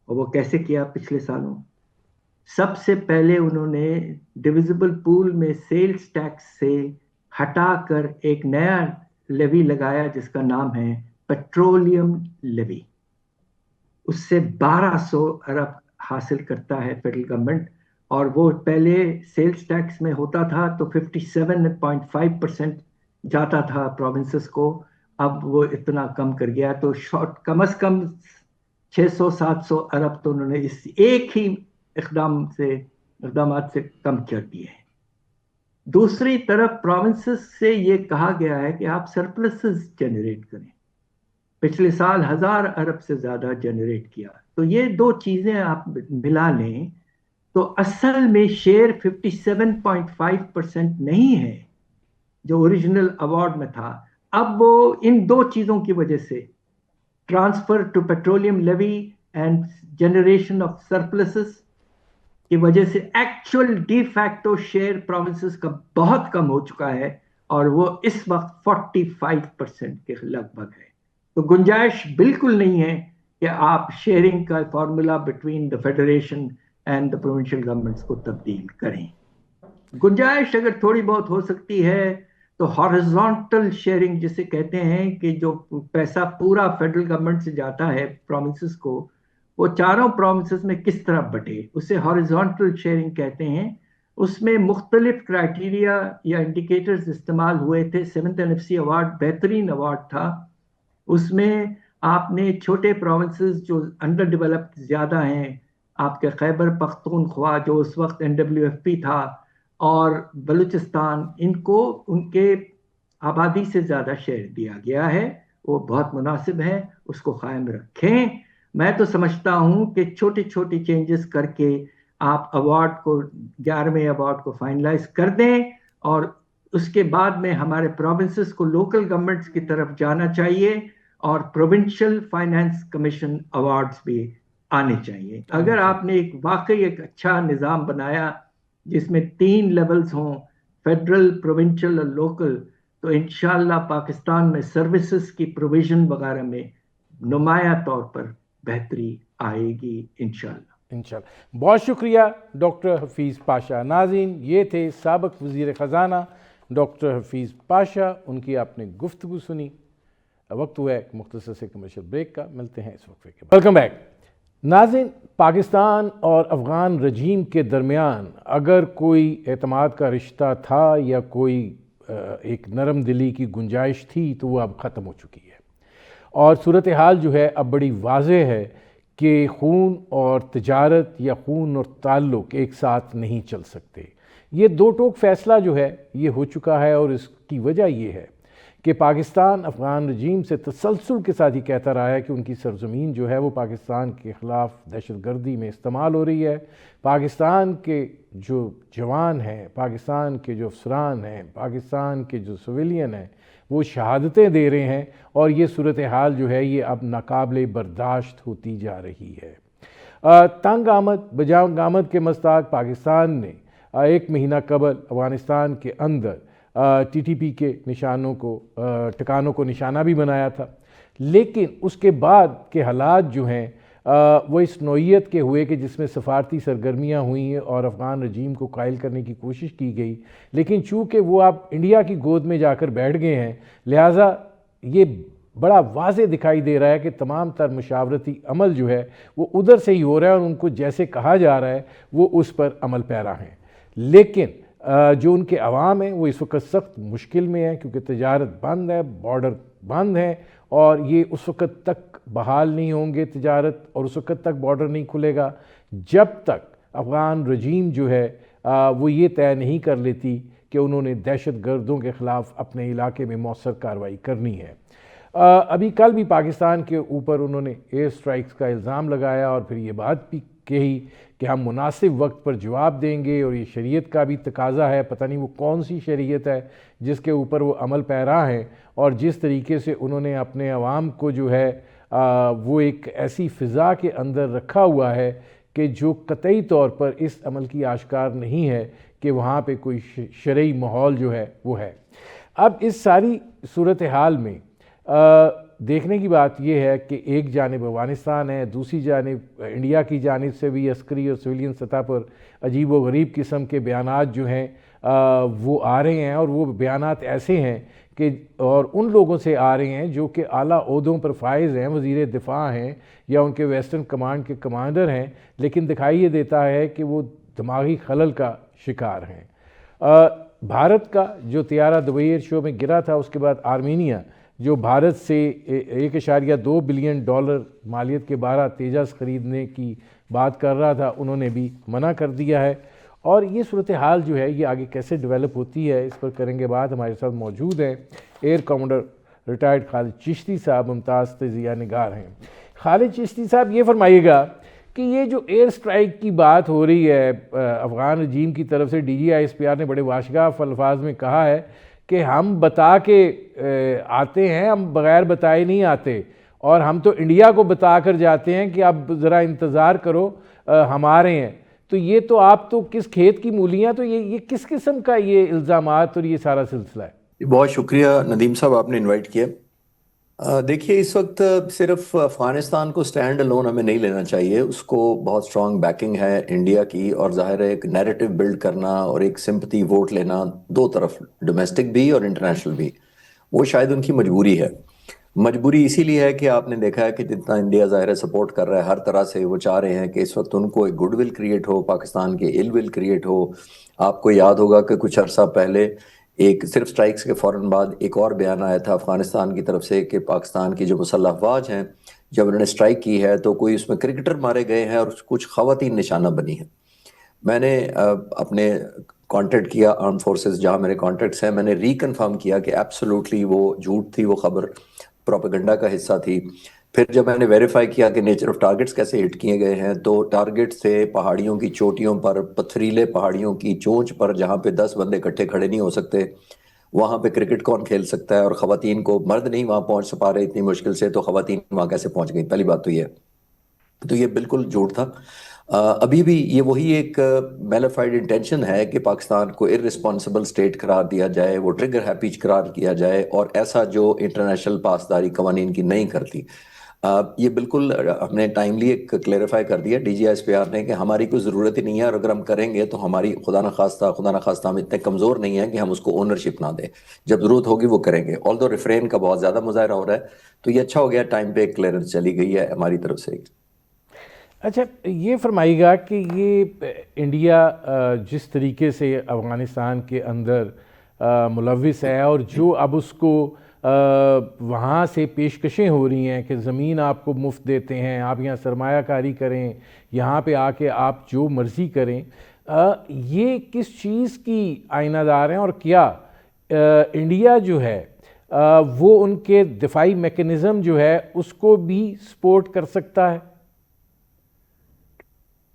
S2: اور وہ کیسے کیا پچھلے سالوں؟ سب سے پہلے انہوں نے ڈویزبل پول میں سیلز ٹیکس سے ہٹا کر ایک نیا لیوی لگایا جس کا نام ہے پیٹرولیم لیوی. اس سے 1200 ارب حاصل کرتا ہے فیڈرل گورنمنٹ، اور وہ پہلے سیلز ٹیکس میں ہوتا تھا تو 57.5% جاتا تھا پروونسز کو، اب وہ اتنا کم کر گیا. تو کم از کم 600-700 ارب تو انہوں نے اس ایک ہی اقدامات سے کم کر دیے ہیں. دوسری طرف پروونسز سے یہ کہا گیا ہے کہ آپ سرپلسز جنریٹ کریں. پچھلے سال 1000 ارب سے زیادہ جنریٹ کیا. تو یہ دو چیزیں آپ ملا لیں تو اصل میں شیئر 57.5% نہیں ہے جو اوریجنل ایوارڈ میں تھا. اب وہ ان دو چیزوں کی وجہ سے، transfer to petroleum levy and generation of surpluses کی وجہ سے actual de facto share provinces کا بہت کم ہو چکا ہے، اور وہ اس وقت 45% کے لگ بھگ ہے. تو گنجائش بالکل نہیں ہے کہ آپ شیئرنگ کا formula between the federation and the provincial governments کو تبدیل کریں. گنجائش اگر تھوڑی بہت ہو سکتی ہے تو ہارزونٹل شیئرنگ جسے کہتے ہیں کہ جو پیسہ پورا فیڈرل گورنمنٹ سے جاتا ہے پروونسز کو، وہ چاروں پروونسز میں کس طرح بٹے، اسے ہارزونٹل شیئرنگ کہتے ہیں. اس میں مختلف کرائٹیریا یا انڈیکیٹرز استعمال ہوئے تھے. 7th NFC ایوارڈ بہترین ایوارڈ تھا. اس میں آپ نے چھوٹے پروونسز جو انڈر ڈیولپڈ زیادہ ہیں، آپ کے خیبر پختونخوا جو اس وقت NWFP تھا، اور بلوچستان، ان کو ان کے آبادی سے زیادہ شیئر دیا گیا ہے. وہ بہت مناسب ہے، اس کو قائم رکھیں. میں تو سمجھتا ہوں کہ چھوٹی چھوٹی چینجز کر کے آپ ایوارڈ کو 11ویں ایوارڈ کو فائنلائز کر دیں، اور اس کے بعد میں ہمارے پروونسز کو لوکل گورنمنٹس کی طرف جانا چاہیے، اور پروونشل فائنانس کمیشن ایوارڈز بھی آنے چاہیے. اگر آپ نے واقعی ایک اچھا نظام بنایا جس میں 3 لیولز ہوں، فیڈرل، پروونشل اور لوکل، تو انشاءاللہ پاکستان میں سروسز کی پروویژن وغیرہ میں نمایاں طور پر بہتری آئے گی انشاءاللہ.
S1: بہت شکریہ ڈاکٹر حفیظ پاشا. ناظرین، یہ تھے سابق وزیر خزانہ ڈاکٹر حفیظ پاشا. ان کی آپ نے گفتگو سنی. وقت ہوا ہے ایک مختصر سے کمرشل بریک کا. ملتے ہیں اس وقفے کے بعد. Welcome back. ناظرین، پاکستان اور افغان رجیم کے درمیان اگر کوئی اعتماد کا رشتہ تھا یا کوئی ایک نرم دلی کی گنجائش تھی تو وہ اب ختم ہو چکی ہے. اور صورتحال جو ہے اب بڑی واضح ہے کہ خون اور تجارت یا خون اور تعلق ایک ساتھ نہیں چل سکتے. یہ دو ٹوک فیصلہ جو ہے یہ ہو چکا ہے، اور اس کی وجہ یہ ہے کہ پاکستان افغان رجیم سے تسلسل کے ساتھ ہی کہتا رہا ہے کہ ان کی سرزمین جو ہے وہ پاکستان کے خلاف دہشت گردی میں استعمال ہو رہی ہے. پاکستان کے جو جوان ہیں، پاکستان کے جو افسران ہیں، پاکستان کے جو سویلین ہیں، وہ شہادتیں دے رہے ہیں، اور یہ صورتحال جو ہے یہ اب ناقابل برداشت ہوتی جا رہی ہے. تنگ آمد بجانگ آمد کے مستاق پاکستان نے 1 مہینہ قبل افغانستان کے اندر TTP کے ٹھکانوں کو نشانہ بھی بنایا تھا. لیکن اس کے بعد کے حالات جو ہیں وہ اس نوعیت کے ہوئے کہ جس میں سفارتی سرگرمیاں ہوئی ہیں اور افغان رجیم کو قائل کرنے کی کوشش کی گئی. لیکن چونکہ وہ اب انڈیا کی گود میں جا کر بیٹھ گئے ہیں، لہٰذا یہ بڑا واضح دکھائی دے رہا ہے کہ تمام تر مشاورتی عمل جو ہے وہ ادھر سے ہی ہو رہا ہے، اور ان کو جیسے کہا جا رہا ہے وہ اس پر عمل پیرا ہیں. لیکن جو ان کے عوام ہیں وہ اس وقت سخت مشکل میں ہیں، کیونکہ تجارت بند ہے، بارڈر بند ہے، اور یہ اس وقت تک بحال نہیں ہوں گے تجارت، اور اس وقت تک بارڈر نہیں کھلے گا جب تک افغان رجیم جو ہے وہ یہ طے نہیں کر لیتی کہ انہوں نے دہشت گردوں کے خلاف اپنے علاقے میں مؤثر کارروائی کرنی ہے. ابھی کل بھی پاکستان کے اوپر انہوں نے ایئر سٹرائکس کا الزام لگایا، اور پھر یہ بات بھی کہ ہم مناسب وقت پر جواب دیں گے، اور یہ شریعت کا بھی تقاضا ہے، پتہ نہیں وہ کون سی شریعت ہے جس کے اوپر وہ عمل پیرا ہیں، اور جس طریقے سے انہوں نے اپنے عوام کو جو ہے وہ ایک ایسی فضا کے اندر رکھا ہوا ہے کہ جو قطعی طور پر اس عمل کی آشکار نہیں ہے کہ وہاں پہ کوئی شرعی ماحول جو ہے وہ ہے۔ اب اس ساری صورتحال میں دیکھنے کی بات یہ ہے کہ ایک جانب افغانستان ہے، دوسری جانب انڈیا کی جانب سے بھی عسکری اور سویلین سطح پر عجیب و غریب قسم کے بیانات جو ہیں وہ آ رہے ہیں، اور وہ بیانات ایسے ہیں کہ اور ان لوگوں سے آ رہے ہیں جو کہ اعلیٰ عہدوں پر فائز ہیں، وزیر دفاع ہیں یا ان کے ویسٹرن کمانڈ کے کمانڈر ہیں، لیکن دکھائی یہ دیتا ہے کہ وہ دماغی خلل کا شکار ہیں۔ بھارت کا جو طیارہ دبئی ایئر شو میں گرا تھا، اس کے بعد آرمینیا جو بھارت سے $1.2 بلین مالیت کے 12 تیجس خریدنے کی بات کر رہا تھا، انہوں نے بھی منع کر دیا ہے۔ اور یہ صورتحال جو ہے یہ آگے کیسے ڈیولپ ہوتی ہے، اس پر کریں گے بات۔ ہمارے ساتھ موجود ہیں ایئر کمانڈر ریٹائرڈ خالد چشتی صاحب، ممتاز تجزیہ نگار ہیں۔ خالد چشتی صاحب، یہ فرمائیے گا کہ یہ جو ایئر سٹرائک کی بات ہو رہی ہے افغان رجیم کی طرف سے، D G I S P R نے بڑے واشگاف الفاظ میں کہا ہے کہ ہم بتا کے آتے ہیں، ہم بغیر بتائے نہیں آتے، اور ہم تو انڈیا کو بتا کر جاتے ہیں کہ اب ذرا انتظار کرو ہم آ رہے ہیں۔ تو یہ تو آپ تو کس کھیت کی مولیاں، تو یہ کس قسم کا یہ الزامات اور یہ سارا سلسلہ ہے؟
S3: بہت شکریہ ندیم صاحب، آپ نے انوائٹ کیا۔ دیکھیے، اس وقت صرف افغانستان کو سٹینڈ الون ہمیں نہیں لینا چاہیے، اس کو بہت سٹرونگ بیکنگ ہے انڈیا کی، اور ظاہر ہے ایک نیریٹو بلڈ کرنا اور ایک سمپتھی ووٹ لینا دو طرف، ڈومیسٹک بھی اور انٹرنیشنل بھی، وہ شاید ان کی مجبوری ہے۔ مجبوری اسی لیے ہے کہ آپ نے دیکھا ہے کہ جتنا انڈیا ظاہر ہے سپورٹ کر رہا ہے ہر طرح سے، وہ چاہ رہے ہیں کہ اس وقت ان کو ایک گڈ ول کریٹ ہو، پاکستان کے ال ول کریٹ ہو۔ آپ کو یاد ہوگا کہ کچھ عرصہ پہلے ایک صرف سٹرائکس کے فوراً بعد ایک اور بیان آیا تھا افغانستان کی طرف سے کہ پاکستان کی جو مسلح افواج ہیں جب انہوں نے سٹرائک کی ہے تو کوئی اس میں کرکٹر مارے گئے ہیں اور کچھ خواتین نشانہ بنی ہیں۔ میں نے اپنے کانٹیکٹ کیا آرم فورسز جہاں میرے کانٹیکٹس ہیں، میں نے ریکنفرم کیا کہ ایبسولوٹلی وہ جھوٹ تھی، وہ خبر پروپیگنڈا کا حصہ تھی۔ پھر جب میں نے ویریفائی کیا کہ نیچر آف ٹارگٹس کیسے ہٹ کیے گئے ہیں، تو ٹارگٹ سے پہاڑیوں کی چوٹیوں پر، پتھریلے پہاڑیوں کی چونچ پر، جہاں پہ 10 بندے اکٹھے کھڑے نہیں ہو سکتے، وہاں پہ کرکٹ کون کھیل سکتا ہے؟ اور خواتین کو، مرد نہیں وہاں پہنچ پا رہے اتنی مشکل سے، تو خواتین وہاں کیسے پہنچ گئی؟ پہلی بات تو یہ ہے، تو یہ بالکل جھوٹ تھا۔ ابھی بھی یہ وہی ایک میلیفائڈ انٹینشن ہے کہ پاکستان کو ارسپانسبل سٹیٹ قرار دیا جائے، وہ ٹریگر ہیپی قرار کیا جائے، اور ایسا جو انٹرنیشنل پاسداری قوانین کی نہیں کرتی۔ یہ بالکل ہم نے ٹائملی ایک کلیریفائی کر دیا D G S P R نے کہ ہماری کوئی ضرورت ہی نہیں ہے، اور اگر ہم کریں گے تو ہماری خدا نخواستہ ہم اتنے کمزور نہیں ہیں کہ ہم اس کو اونرشپ نہ دیں، جب ضرورت ہوگی وہ کریں گے۔ آلدو ریفرین کا بہت زیادہ مظاہرہ ہو رہا ہے، تو یہ اچھا ہو گیا، ٹائم پہ ایک کلیئرنس چلی گئی ہے ہماری طرف سے۔
S1: اچھا، یہ فرمائیے گا کہ یہ انڈیا جس طریقے سے افغانستان کے اندر ملوث ہے، اور جو اب اس کو وہاں سے پیشکشیں ہو رہی ہیں کہ زمین آپ کو مفت دیتے ہیں، آپ یہاں سرمایہ کاری کریں، یہاں پہ آ کے آپ جو مرضی کریں، یہ کس چیز کی آئینہ دار ہیں؟ اور کیا انڈیا جو ہے وہ ان کے دفاعی میکنزم جو ہے اس کو بھی سپورٹ کر سکتا ہے؟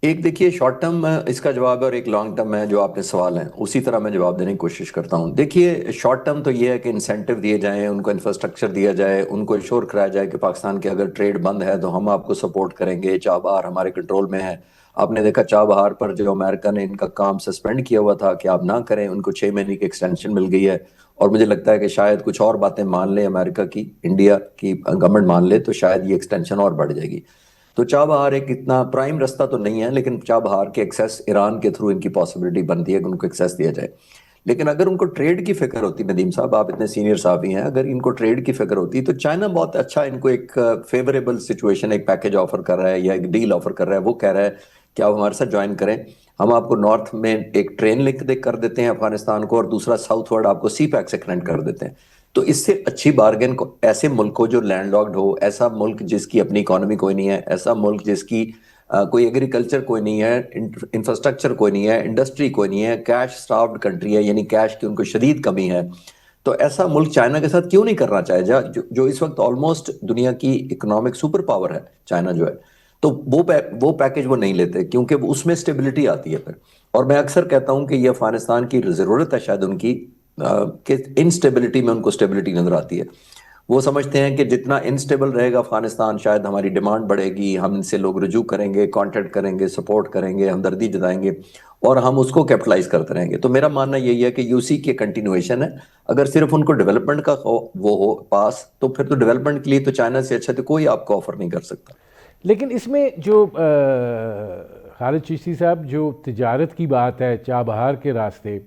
S3: ایک دیکھیے شارٹ ٹرم اس کا جواب ہے اور ایک لانگ ٹرم ہے جو آپ نے سوال ہیں، اسی طرح میں جواب دینے کی کوشش کرتا ہوں۔ دیکھیے شارٹ ٹرم تو یہ ہے کہ انسینٹیو دیے جائیں، ان کو انفراسٹرکچر دیا جائے، ان کو انشور کرایا جائے کہ پاکستان کے اگر ٹریڈ بند ہے تو ہم آپ کو سپورٹ کریں گے، چابہار ہمارے کنٹرول میں ہے۔ آپ نے دیکھا چابہار پر جو امریکہ نے ان کا کام سسپینڈ کیا ہوا تھا کہ آپ نہ کریں، ان کو 6 مہینے کی ایکسٹینشن مل گئی ہے، اور مجھے لگتا ہے کہ شاید کچھ اور باتیں مان لیں امریکہ کی، انڈیا کی گورنمنٹ مان لے تو شاید یہ ایکسٹینشن اور بڑھ جائے گی۔ تو چابہار ایک اتنا پرائم رستہ تو نہیں ہے، لیکن چابہار کے ایکسیس ایران کے تھرو ان کی پاسبلٹی بنتی ہے کہ ان کو ایکسیس دیا جائے۔ لیکن اگر ان کو ٹریڈ کی فکر ہوتی، ندیم صاحب آپ اتنے سینئر صحافی ہیں، اگر ان کو ٹریڈ کی فکر ہوتی تو چائنا بہت اچھا ان کو ایک فیوریبل سچویشن، ایک پیکج آفر کر رہا ہے یا ایک ڈیل آفر کر رہا ہے۔ وہ کہہ رہا ہے کہ آپ ہمارے ساتھ جوائن کریں، ہم آپ کو نارتھ میں ایک ٹرین لنک کر دیتے ہیں افغانستان کو، اور دوسرا ساؤتھ ورڈ آپ کو سی پیک سے کنیکٹ کر دیتے ہیں۔ تو اس سے اچھی بارگن کو ایسے ملک کو جو لینڈ لاکڈ ہو، ایسا ملک جس کی اپنی اکانومی کوئی نہیں ہے، ایسا ملک جس کی کوئی ایگریکلچر کوئی نہیں ہے، انفراسٹرکچر کوئی نہیں ہے، انڈسٹری کوئی نہیں ہے، کیش سٹاروڈ کنٹری ہے، یعنی کیش کی ان کو شدید کمی ہے، تو ایسا ملک چائنا کے ساتھ کیوں نہیں کرنا چاہے جو اس وقت آلموسٹ دنیا کی اکنامک سپر پاور ہے چائنا جو ہے۔ تو وہ پیکج وہ نہیں لیتے کیونکہ اس میں اسٹیبلٹی آتی ہے پھر. اور میں اکثر کہتا ہوں کہ یہ افغانستان کی ضرورت ہے شاید ان کی کہ انسٹیبلٹی میں ان کو اسٹیبلٹی نظر آتی ہے. وہ سمجھتے ہیں کہ جتنا انسٹیبل رہے گا افغانستان شاید ہماری ڈیمانڈ بڑھے گی, ہم ان سے لوگ رجوع کریں گے, کانٹیکٹ کریں گے, سپورٹ کریں گے, ہمدردی جتائیں گے اور ہم اس کو کیپٹلائز کرتے رہیں گے. تو میرا ماننا یہی ہے کہ یو سی کی کنٹینویشن ہے. اگر صرف ان کو ڈیولپمنٹ کا وہ ہو پاس تو پھر تو ڈیولپمنٹ کے لیے تو چائنا سے اچھا تو کوئی آپ کو آفر نہیں کر سکتا.
S1: لیکن اس میں جو خالد چشتی صاحب جو تجارت کی بات ہے چابہار کے راستے,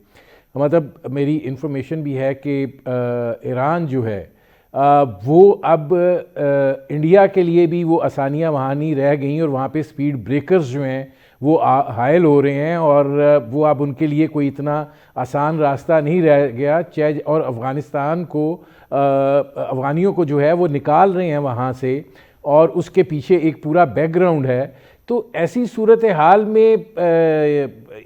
S1: مطلب میری انفارمیشن بھی ہے کہ ایران جو ہے وہ اب انڈیا کے لیے بھی وہ آسانیاں وہاں نہیں رہ گئیں اور وہاں پہ سپیڈ بریکرز جو ہیں وہ حائل ہو رہے ہیں اور وہ اب ان کے لیے کوئی اتنا آسان راستہ نہیں رہ گیا اور افغانستان کو افغانیوں کو جو ہے وہ نکال رہے ہیں وہاں سے اور اس کے پیچھے ایک پورا بیک گراؤنڈ ہے. تو ایسی صورتحال میں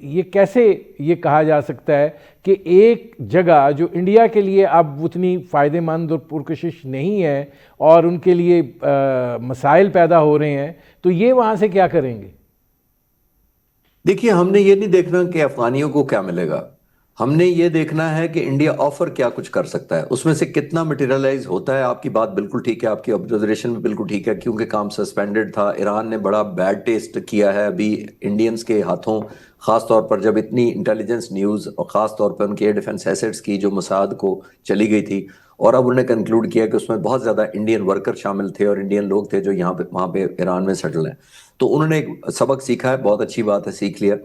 S1: یہ کیسے یہ کہا جا سکتا ہے کہ ایک جگہ جو انڈیا کے لیے اب اتنی فائدہ مند اور پرکشش نہیں ہے اور ان کے لیے مسائل پیدا ہو رہے ہیں, تو یہ وہاں سے کیا کریں گے؟
S3: دیکھیے ہم نے یہ نہیں دیکھنا کہ افغانیوں کو کیا ملے گا, ہم نے یہ دیکھنا ہے کہ انڈیا آفر کیا کچھ کر سکتا ہے, اس میں سے کتنا مٹیریلائز ہوتا ہے. آپ کی بات بالکل ٹھیک ہے, آپ کی آبزرویشن بھی بالکل ٹھیک ہے, کیونکہ کام سسپینڈڈ تھا. ایران نے بڑا بیڈ ٹیسٹ کیا ہے ابھی انڈینز کے ہاتھوں, خاص طور پر جب اتنی انٹیلیجنس نیوز اور خاص طور پر ان کے ایئر ڈیفنس ایسٹس کی جو موساد کو چلی گئی تھی, اور اب انہوں نے کنکلوڈ کیا کہ اس میں بہت زیادہ انڈین ورکر شامل تھے اور انڈین لوگ تھے جو یہاں پہ وہاں پہ ایران میں سیٹل ہیں. تو انہوں نے ایک سبق سیکھا ہے, بہت اچھی بات ہے, سیکھ لیا.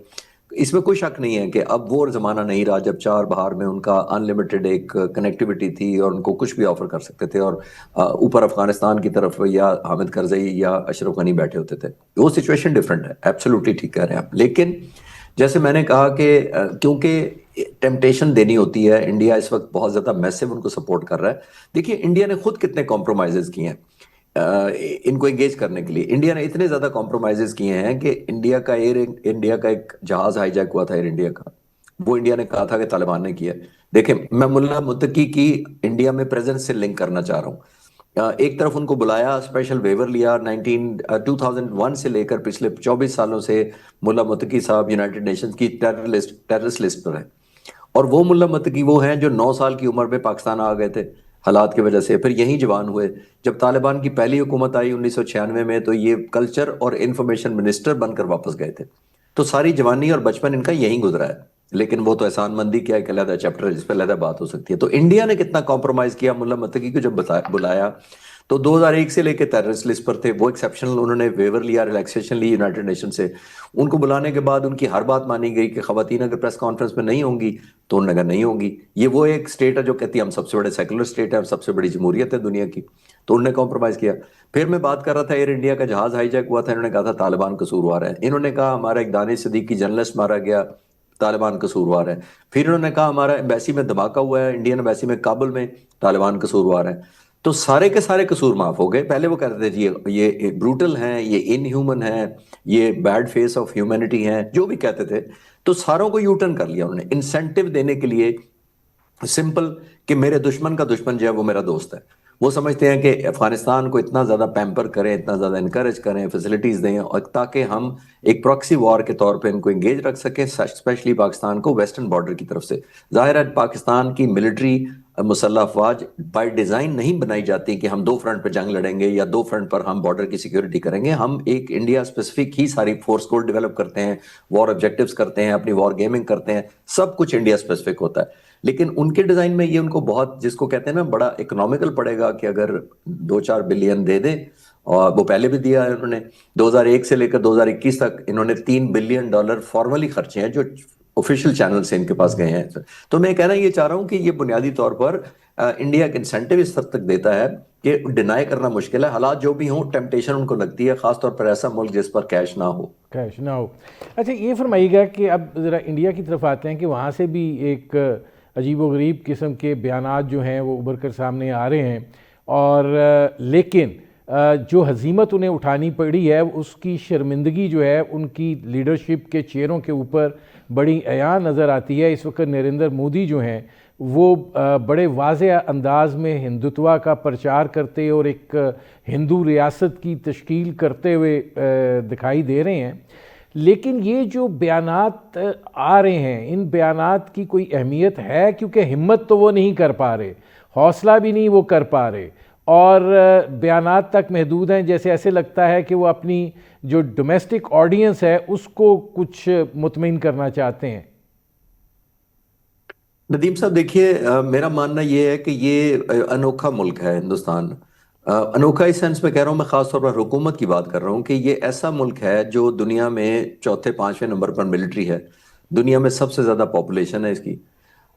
S3: اس میں کوئی شک نہیں ہے کہ اب وہ زمانہ نہیں رہا جب چار بہار میں ان کا ان لمیٹڈ ایک کنیکٹیوٹی تھی اور ان کو کچھ بھی آفر کر سکتے تھے اور اوپر افغانستان کی طرف یا حامد کرزئی یا اشرف غنی بیٹھے ہوتے تھے. وہ سچویشن ڈیفرنٹ ہے, ایبسولوٹلی ٹھیک کہہ رہے ہیں آپ. لیکن جیسے میں نے کہا کہ کیونکہ ٹیمپٹیشن دینی ہوتی ہے, انڈیا اس وقت بہت زیادہ میسو ان کو سپورٹ کر رہا ہے. دیکھیے انڈیا نے خود کتنے کمپرومائزز کیے ہیں ان کو انگیج کرنے کے لیے. انڈیا نے اتنے زیادہ کمپرومائزز کیے ہیں کہ انڈیا کا ایک جہاز ہائی جیک ہوا تھا ایئر انڈیا کا, وہ انڈیا نے کہا تھا کہ طالبان نے کیا. دیکھیں میں ملا متقی کی انڈیا میں پریزنس سے لنک کرنا چاہ رہا ہوں. ایک طرف ان کو بلایا, اسپیشل ویور لیا 2001 سے لے کر پچھلے 24 سالوں سے ملا متقی صاحب یونائٹڈ نیشنز کی ٹیررسٹ لسٹ پر ہیں. اور وہ ملا متقی وہ ہیں جو 9 سال کی عمر میں پاکستان آ گئے تھے حالات کی وجہ سے, پھر یہیں جوان ہوئے. جب طالبان کی پہلی حکومت آئی 1996 میں تو یہ کلچر اور انفارمیشن منسٹر بن کر واپس گئے تھے. تو ساری جوانی اور بچپن ان کا یہیں گزرا ہے. لیکن وہ تو احسان مندی کیا ایک علیحدہ چیپٹر ہے جس پہ علیحدہ بات ہو سکتی ہے. تو انڈیا نے کتنا کمپرومائز کیا, ملا متقی کو جب بلایا تو 2001 سے لے کے ٹیررسٹ لسٹ پر تھے, وہ ایکسیپشنل انہوں نے ویور لیا, ریلیکسیشن لی یونائٹڈ نیشن سے. ان کو بلانے کے بعد ان کی ہر بات مانی گئی کہ خواتین اگر پریس کانفرنس میں نہیں ہوں گی تو انہوں نے کہا نہیں ہوگی. یہ وہ ایک سٹیٹ ہے جو کہتی ہے ہم سب سے بڑے سیکولر سٹیٹ ہے, ہم سب سے بڑی جمہوریت ہے دنیا کی. تو انہوں نے کمپرومائز کیا. پھر میں بات کر رہا تھا ایئر انڈیا کا جہاز ہائی جیک ہوا تھا, انہوں نے کہا تھا طالبان قصوروار ہے. انہوں نے کہا ہمارا ایک دانش صدیقی جرنلسٹ مارا گیا, طالبان قصوروار ہے. پھر انہوں نے کہا ہمارا ایمبیسی میں دھماکہ ہوا ہے, انڈین ایمبیسی میں کابل میں, طالبان قصوروار ہے. تو سارے کے سارے قصور معاف ہو گئے. پہلے وہ کہتے تھے جی یہ بروٹل ہیں, یہ ان ہیومن ہیں, یہ بیڈ فیس آف ہیومینٹی ہیں, جو بھی کہتے تھے. تو ساروں کو یو ٹرن کر لیا انہوں نے انسینٹیو دینے کے لیے, سمپل کہ میرے دشمن کا دشمن جو ہے وہ میرا دوست ہے. وہ سمجھتے ہیں کہ افغانستان کو اتنا زیادہ پیمپر کریں, اتنا زیادہ انکریج کریں, فیسلٹیز دیں, اور تاکہ ہم ایک پراکسی وار کے طور پہ ان کو انگیج رکھ سکیں, اسپیشلی پاکستان کو ویسٹرن بارڈر کی طرف سے. ظاہر ہے پاکستان کی ملٹری مسلح افواج بائی ڈیزائن نہیں بنائی جاتی کہ ہم 2 فرنٹ پہ جنگ لڑیں گے یا 2 فرنٹ پر ہم بارڈر کی سیکیورٹی کریں گے. ہم ایک انڈیا اسپیسیفک ہی ساری فورس کوڈ ڈیولپ کرتے ہیں, وار آبجیکٹیوز کرتے ہیں, اپنی وار گیمنگ کرتے ہیں, سب کچھ انڈیا اسپیسیفک ہوتا ہے. لیکن ان کے ڈیزائن میں یہ ان کو بہت, جس کو کہتے ہیں نا, بڑا اکنامیکل پڑے گا کہ اگر 2-4 بلین دے دیں, اور وہ پہلے بھی دیا ہے انہوں نے. 2001 سے لے کر 2021 تک انہوں نے $3 بلین فارملی خرچے ہیں جو آفیشیل چینل سے ان کے پاس گئے ہیں. تو میں کہنا یہ چاہ رہا ہوں کہ یہ بنیادی طور پر انڈیا ایک انسینٹیو اس حد تک دیتا ہے کہ ڈینائی کرنا مشکل ہے. حالات جو بھی ہوں, ٹیمپٹیشن ان کو لگتی ہے, خاص طور پر ایسا ملک جس پر کیش نہ ہو.
S1: اچھا یہ فرمائیے گا کہ اب ذرا انڈیا کی طرف آتے ہیں کہ وہاں سے بھی ایک عجیب و غریب قسم کے بیانات جو ہیں وہ ابھر کر سامنے آ رہے ہیں. اور لیکن جو ہزیمت انہیں اٹھانی پڑی ہے اس کی شرمندگی جو ہے ان کی لیڈرشپ کے چہروں کے اوپر بڑی عیاں نظر آتی ہے. اس وقت نریندر مودی جو ہیں وہ بڑے واضح انداز میں ہندوتوا کا پرچار کرتے اور ایک ہندو ریاست کی تشکیل کرتے ہوئے دکھائی دے رہے ہیں. لیکن یہ جو بیانات آ رہے ہیں ان بیانات کی کوئی اہمیت ہے؟ کیونکہ ہمت تو وہ نہیں کر پا رہے, حوصلہ بھی نہیں وہ کر پا رہے, اور بیانات تک محدود ہیں. جیسے ایسے لگتا ہے کہ وہ اپنی جو ڈومیسٹک آڈینس ہے اس کو کچھ مطمئن کرنا چاہتے ہیں.
S3: ندیم صاحب دیکھیے، میرا ماننا یہ ہے کہ یہ انوکھا ملک ہے ہندوستان. انوکھا اس سینس میں کہہ رہا ہوں، میں خاص طور پر حکومت کی بات کر رہا ہوں کہ یہ ایسا ملک ہے جو دنیا میں چوتھے پانچویں نمبر پر ملٹری ہے. دنیا میں سب سے زیادہ پاپولیشن ہے اس کی.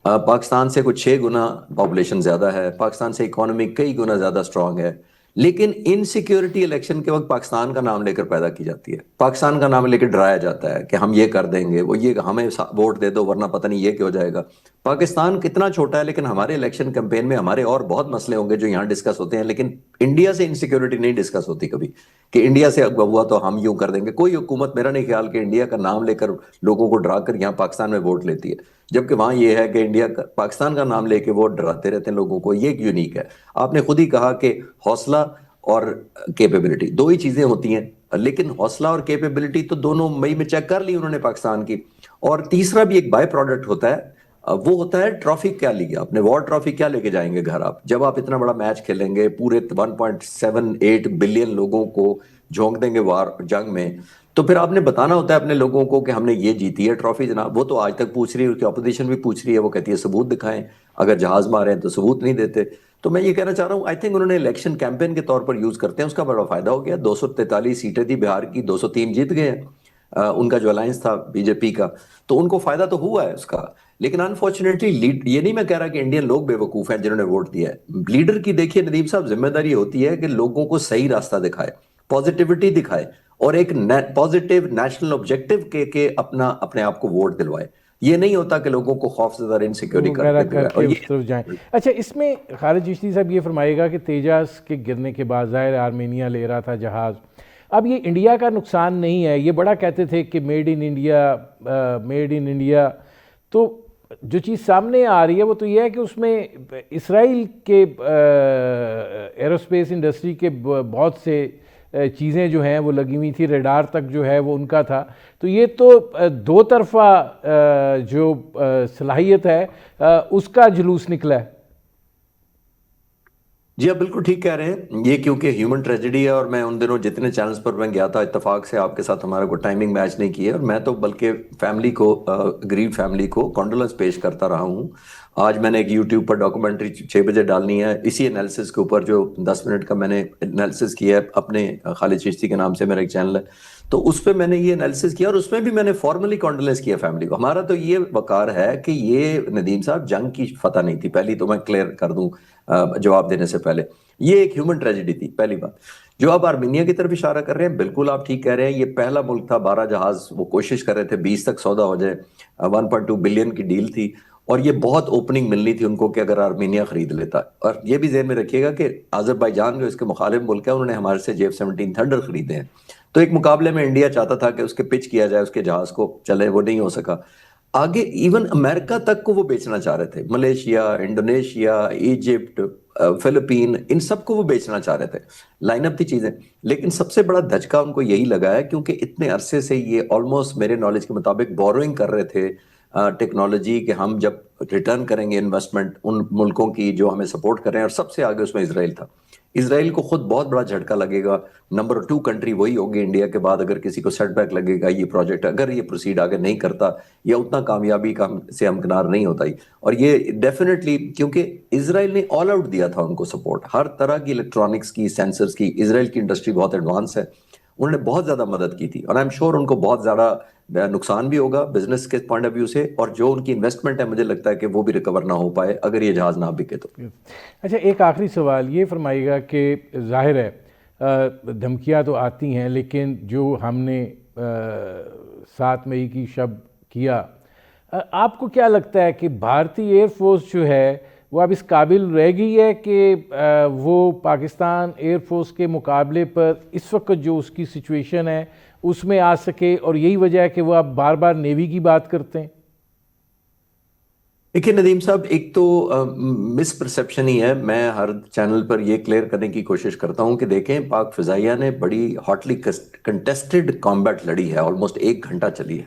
S3: پاکستان سے کچھ 6 گنا پاپولیشن زیادہ ہے. پاکستان سے اکانومی کئی گنا زیادہ سٹرونگ ہے. لیکن انسیکیورٹی الیکشن کے وقت پاکستان کا نام لے کر پیدا کی جاتی ہے. پاکستان کا نام لے کے ڈرایا جاتا ہے کہ ہم یہ کر دیں گے، وہ یہ ہمیں ووٹ دے دو ورنہ پتہ نہیں یہ کیا ہو جائے گا. پاکستان کتنا چھوٹا ہے لیکن ہمارے الیکشن کیمپین میں ہمارے اور بہت مسئلے ہوں گے جو یہاں ڈسکس ہوتے ہیں، لیکن انڈیا سے انسیکیورٹی نہیں ڈسکس ہوتی کبھی کہ انڈیا سے ہوا تو ہم یوں کر دیں گے. کوئی حکومت میرا نہیں خیال کہ انڈیا کا نام لے کر لوگوں کو ڈرا کر یہاں پاکستان میں ووٹ لیتی ہے، جبکہ وہاں یہ ہے کہ انڈیا پاکستان کا نام لے کے ووٹ ڈراتے رہتے ہیں لوگوں کو. یہ یونیک ہے. آپ نے خود ہی کہا کہ حوصلہ اور کیپیبلٹی دو ہی چیزیں ہوتی ہیں، لیکن حوصلہ اور کیپیبلٹی تو دونوں مئی میں چیک کر لی انہوں نے پاکستان کی. اور تیسرا بھی ایک بائی پروڈکٹ ہوتا ہے، وہ ہوتا ہے ٹرافی. کیا لیا آپ نے؟ وار ٹرافی کیا لے کے جائیں گے گھر آپ؟ جب آپ اتنا بڑا میچ کھیلیں گے، پورے 1.78 بلین لوگوں کو جھونک دیں گے وار جنگ میں، تو پھر آپ نے بتانا ہوتا ہے اپنے لوگوں کو کہ ہم نے یہ جیتی ہے ٹرافی جناب. وہ تو آج تک پوچھ رہی ہے، اس کی اپوزیشن بھی پوچھ رہی ہے، وہ کہتی ہے ثبوت دکھائیں. اگر جہاز مارے ہیں تو ثبوت نہیں دیتے. تو میں یہ کہنا چاہ رہا ہوں، آئی تھنک انہوں نے الیکشن کیمپین کے طور پر یوز کرتے ہیں، اس کا بڑا فائدہ ہو گیا. 243 سیٹیں تھی بہار کی، 203 جیت گئے ہیں. ان کا جو الائنس تھا بی جے پی کا، تو ان کو فائدہ تو ہوا ہے اس کا. لیکن انفارچونیٹلی یہ نہیں میں کہہ رہا کہ انڈین لوگ بے وقوف ہیں جنہوں نے ووٹ دیا ہے. لیڈر کی دیکھیے ندیم صاحب ذمہ داری ہوتی ہے کہ لوگوں کو صحیح راستہ دکھائے، پازیٹیوٹی دکھائے، اور ایک پازیٹیو نیشنل آبجیکٹو کے اپنے آپ کو ووٹ دلوائے. یہ نہیں ہوتا کہ لوگوں کو خوف زدہ اور انسیکیوری
S1: وغیرہ
S3: کرتے
S1: کر
S3: ہوئے.
S1: کے
S3: اور
S1: اس طرف جائیں. اچھا، اس میں خالد چشتی صاحب یہ فرمائے گا کہ تیجاس کے گرنے کے بعد ظاہر آرمینیا لے رہا تھا جہاز. اب یہ انڈیا کا نقصان نہیں ہے. یہ بڑا کہتے تھے کہ made in India, made in India. تو جو چیز سامنے آ رہی ہے وہ تو یہ ہے کہ اس میں اسرائیل کے ایروسپیس انڈسٹری کے بہت سے چیزیں جو ہیں وہ لگی ہوئی تھی، ریڈار تک جو ہے وہ ان کا تھا. تو یہ تو دو طرفہ جو صلاحیت ہے اس کا جلوس نکلا ہے.
S3: جی آپ بالکل ٹھیک کہہ رہے ہیں. یہ کیونکہ ہیومن ٹریجڈی ہے، اور میں ان دنوں جتنے چینلز پر میں گیا تھا اتفاق سے آپ کے ساتھ ہمارا کوئی ٹائمنگ میچ نہیں کیا، اور میں تو بلکہ فیملی کو، غریب فیملی کو کانڈولنس پیش کرتا رہا ہوں. آج میں نے ایک یوٹیوب پر ڈاکومنٹری 6 بجے ڈالنی ہے اسی انالیسس کے اوپر، جو 10 منٹ کا میں نے انالیسس کیا ہے اپنے خالد چشتی کے نام سے میرا ایک چینل ہے. تو اس پہ میں نے یہ انالیسس کیا، اور اس میں بھی میں نے فارملی کانڈولنس کیا فیملی کو. ہمارا تو یہ وقار ہے کہ یہ ندیم صاحب جنگ کی فتح نہیں تھی. پہلی تو میں کلیئر کر دوں جواب دینے سے پہلے، یہ ایک ہیومن ٹریجڈی تھی پہلی بات. جو آپ آرمینیا کی طرف اشارہ کر رہے ہیں، بالکل آپ ٹھیک کہہ رہے ہیں. یہ پہلا ملک تھا، 12 جہاز وہ کوشش کر رہے تھے 20 تک سودا ہو جائے. 1.2 بلین کی ڈیل تھی، اور یہ بہت اوپننگ ملنی تھی ان کو کہ اگر آرمینیا خرید لیتا. اور یہ بھی ذہن میں رکھیے گا کہ آذربائیجان جو اس کے مخالف ملک ہے، انہوں نے ہمارے سے F-17 تھنڈر خریدے ہیں. تو ایک مقابلے میں انڈیا چاہتا تھا کہ اس کے پچ کیا جائے اس کے جہاز کو، چلے وہ نہیں ہو سکا. آگے ایون امریکہ تک کو وہ بیچنا چاہ رہے تھے، ملیشیا، انڈونیشیا، ایجپٹ، فلپین، ان سب کو وہ بیچنا چاہ رہے تھے. لائن اپ تھی چیزیں. لیکن سب سے بڑا دھچکا ان کو یہی لگا ہے کیونکہ اتنے عرصے سے یہ آلموسٹ میرے نالج کے مطابق بوروئنگ کر رہے تھے ٹیکنالوجی، کہ ہم جب ریٹرن کریں گے انویسٹمنٹ ان ملکوں کی جو ہمیں سپورٹ کر رہے ہیں. اور سب سے آگے اس میں اسرائیل تھا. اسرائیل کو خود بہت بڑا جھٹکا لگے گا. نمبر 2 کنٹری وہی ہوگی انڈیا کے بعد اگر کسی کو سیٹ بیک لگے گا یہ پروجیکٹ، اگر یہ پروسیڈ آگے نہیں کرتا یا اتنا کامیابی کا سے ہمکنار نہیں ہوتا ہی. اور یہ ڈیفینیٹلی کیونکہ اسرائیل نے آل آؤٹ دیا تھا ان کو سپورٹ، ہر طرح کی الیکٹرانکس کی، سینسرز کی. اسرائیل کی انڈسٹری بہت ایڈوانس ہے، انہوں نے بہت زیادہ مدد کی تھی. اور آئی ایم شیور ان کو بہت زیادہ نقصان بھی ہوگا بزنس کے پوائنٹ آف ویو سے، اور جو ان کی انویسٹمنٹ ہے مجھے لگتا ہے کہ وہ بھی ریکور نہ ہو پائے اگر یہ جہاز نہ بکے تو.
S1: اچھا، ایک آخری سوال یہ فرمائیے گا کہ ظاہر ہے دھمکیاں تو آتی ہیں، لیکن جو ہم نے 7 مئی کی شب کیا، آپ کو کیا لگتا ہے کہ بھارتی ایئر فورس جو ہے وہ اب اس قابل رہ گئی ہے کہ وہ پاکستان ایئر فورس کے مقابلے پر اس وقت جو اس کی سچویشن ہے اس میں آ سکے، اور یہی وجہ ہے کہ وہ اب بار بار نیوی کی بات کرتے ہیں؟
S3: دیکھیے ندیم صاحب، ایک تو مس پرسیپشن ہی ہے. میں ہر چینل پر یہ کلیئر کرنے کی کوشش کرتا ہوں کہ دیکھیں، پاک فضائیہ نے بڑی ہاٹلی کنٹیسٹڈ کامبیٹ لڑی ہے، آلموسٹ 1 گھنٹہ چلی ہے،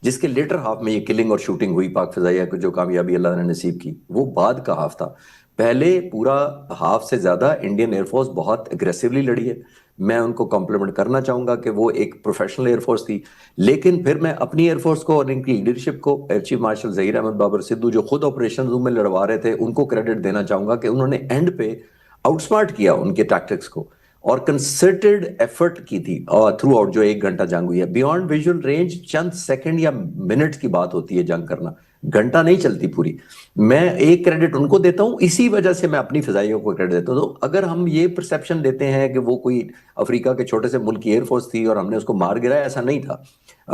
S3: جس کے لیٹر ہاف میں یہ کلنگ اور شوٹنگ ہوئی. پاک فضائیہ کو جو کامیابی اللہ نے نصیب کی وہ بعد کا ہاف تھا. پہلے پورا ہاف سے زیادہ انڈین ایئر فورس بہت اگریسیولی لڑی ہے. میں ان کو کمپلیمنٹ کرنا چاہوں گا کہ وہ ایک پروفیشنل ایئر فورس تھی. لیکن پھر میں اپنی ایئر فورس کو اور ان کی لیڈرشپ کو، air chief marshal Zaheer Ahmed Babar Sidhu جو خود آپریشن روم میں لڑوا رہے تھے، ان کو کریڈٹ دینا چاہوں گا کہ انہوں نے اینڈ پہ آؤٹ سمارٹ کیا ان کے ٹیکٹکس کو، اور کنسرٹڈ ایفرٹ کی تھی تھرو آؤٹ جو 1 گھنٹہ جنگ ہوئی ہے. بیونڈ ویژول رینج چند سیکنڈ یا منٹ کی بات ہوتی ہے جنگ کرنا، گھنٹہ نہیں چلتی پوری. میں ایک کریڈٹ ان کو دیتا ہوں، اسی وجہ سے میں اپنی فضائیوں کو کریڈٹ دیتا ہوں. تو اگر ہم یہ پرسیپشن دیتے ہیں کہ وہ کوئی افریقہ کے چھوٹے سے ملک کی ایئر فورس تھی اور ہم نے اس کو مار گرایا، ایسا نہیں تھا.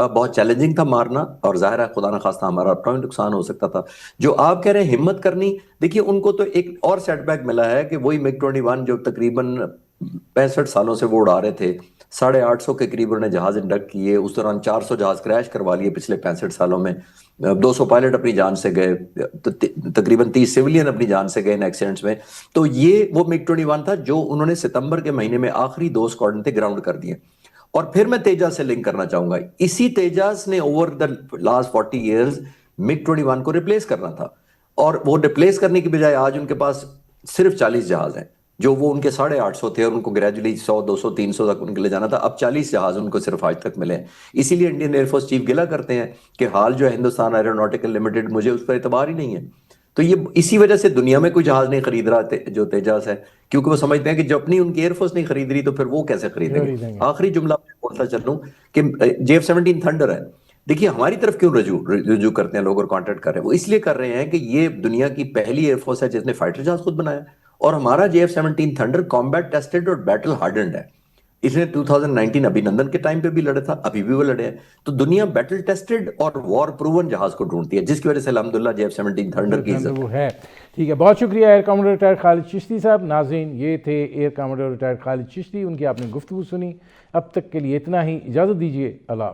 S3: بہت چیلنجنگ تھا مارنا، اور ظاہر ہے خدا نخواستہ ہمارا اپنا بھی نقصان ہو سکتا تھا. جو آپ کہہ رہے ہیں ہمت کرنی، دیکھیے ان کو تو ایک اور سیٹ بیک ملا ہے کہ وہی MiG 21 جو تقریباً 65 سالوں سے وہ اڑا رہے تھے، 850 کے قریب انہوں نے جہاز انڈکٹ کیے. اس دوران 400 جہاز کریش کروا لیے پچھلے 65 سالوں میں. 200 پائلٹ اپنی جان سے گئے، تقریباً 30 سیولین اپنی جان سے گئے ان ایکسیڈنٹس میں. تو یہ وہ MiG 21 تھا جو انہوں نے ستمبر کے مہینے میں آخری 2 اسکواڈرن تھے گراؤنڈ کر دیے. اور پھر میں تیجاس سے لنک کرنا چاہوں گا. اسی تیجاس نے over the last 40 years MiG 21 کو ریپلیس کرنا تھا، اور وہ ریپلیس کرنے کی بجائے آج ان کے پاس صرف 40 جہاز ہیں، جو وہ ان کے 850 تھے اور ان کو گریجولی 100 200 300 تک ان کے لے جانا تھا. اب 40 جہاز ان کو صرف آج تک ملے ہیں. اسی لیے انڈین ایئر فورس چیف گلہ کرتے ہیں کہ حال جو ہے ہندوستان ایروناٹیکل لمیٹڈ، مجھے اس پر اعتبار ہی نہیں ہے. تو یہ اسی وجہ سے دنیا میں کوئی جہاز نہیں خرید رہا جو تیجاس ہے، کیونکہ وہ سمجھتے ہیں کہ جو اپنی ان کی ایئر فورس نہیں خرید رہی تو پھر وہ کیسے خریدیں گے. آخری جملہ میں بولتا چلوں کہ JF-17 تھنڈر ہے. دیکھیے ہماری طرف کیوں رجوع کرتے ہیں لوگ اور کانٹیکٹ کر رہے ہیں، وہ اس لیے کر رہے ہیں کہ یہ دنیا کی پہلی ایئر فورس ہے جس نے فائٹر جہاز خود بنایا، اور ہمارا JF-17 تھنڈر کامبیٹ ٹیسٹڈ اور بیٹل ہارڈنڈ ہے. اس نے 2019 ابھینندن کے ٹائم پہ بھی لڑا تھا، ابھی بھی وہ لڑے ہیں. تو دنیا بیٹل ٹیسٹڈ اور وار پروون جہاز کو ڈھونڈتی ہے، جس کی وجہ سے الحمدللہ JF-17 تھنڈر کی عزت
S1: وہ ہے. ٹھیک ہے، بہت شکریہ ایئر کاموڈر ریٹائرڈ خالد چشتی صاحب. ناظرین، یہ تھے ایئر کاموڈر ریٹائرڈ خالد چشتی، ان کی آپ نے گفتگو سنی. اب تک کے لیے اتنا ہی، اجازت دیجیے، اللہ حافظ.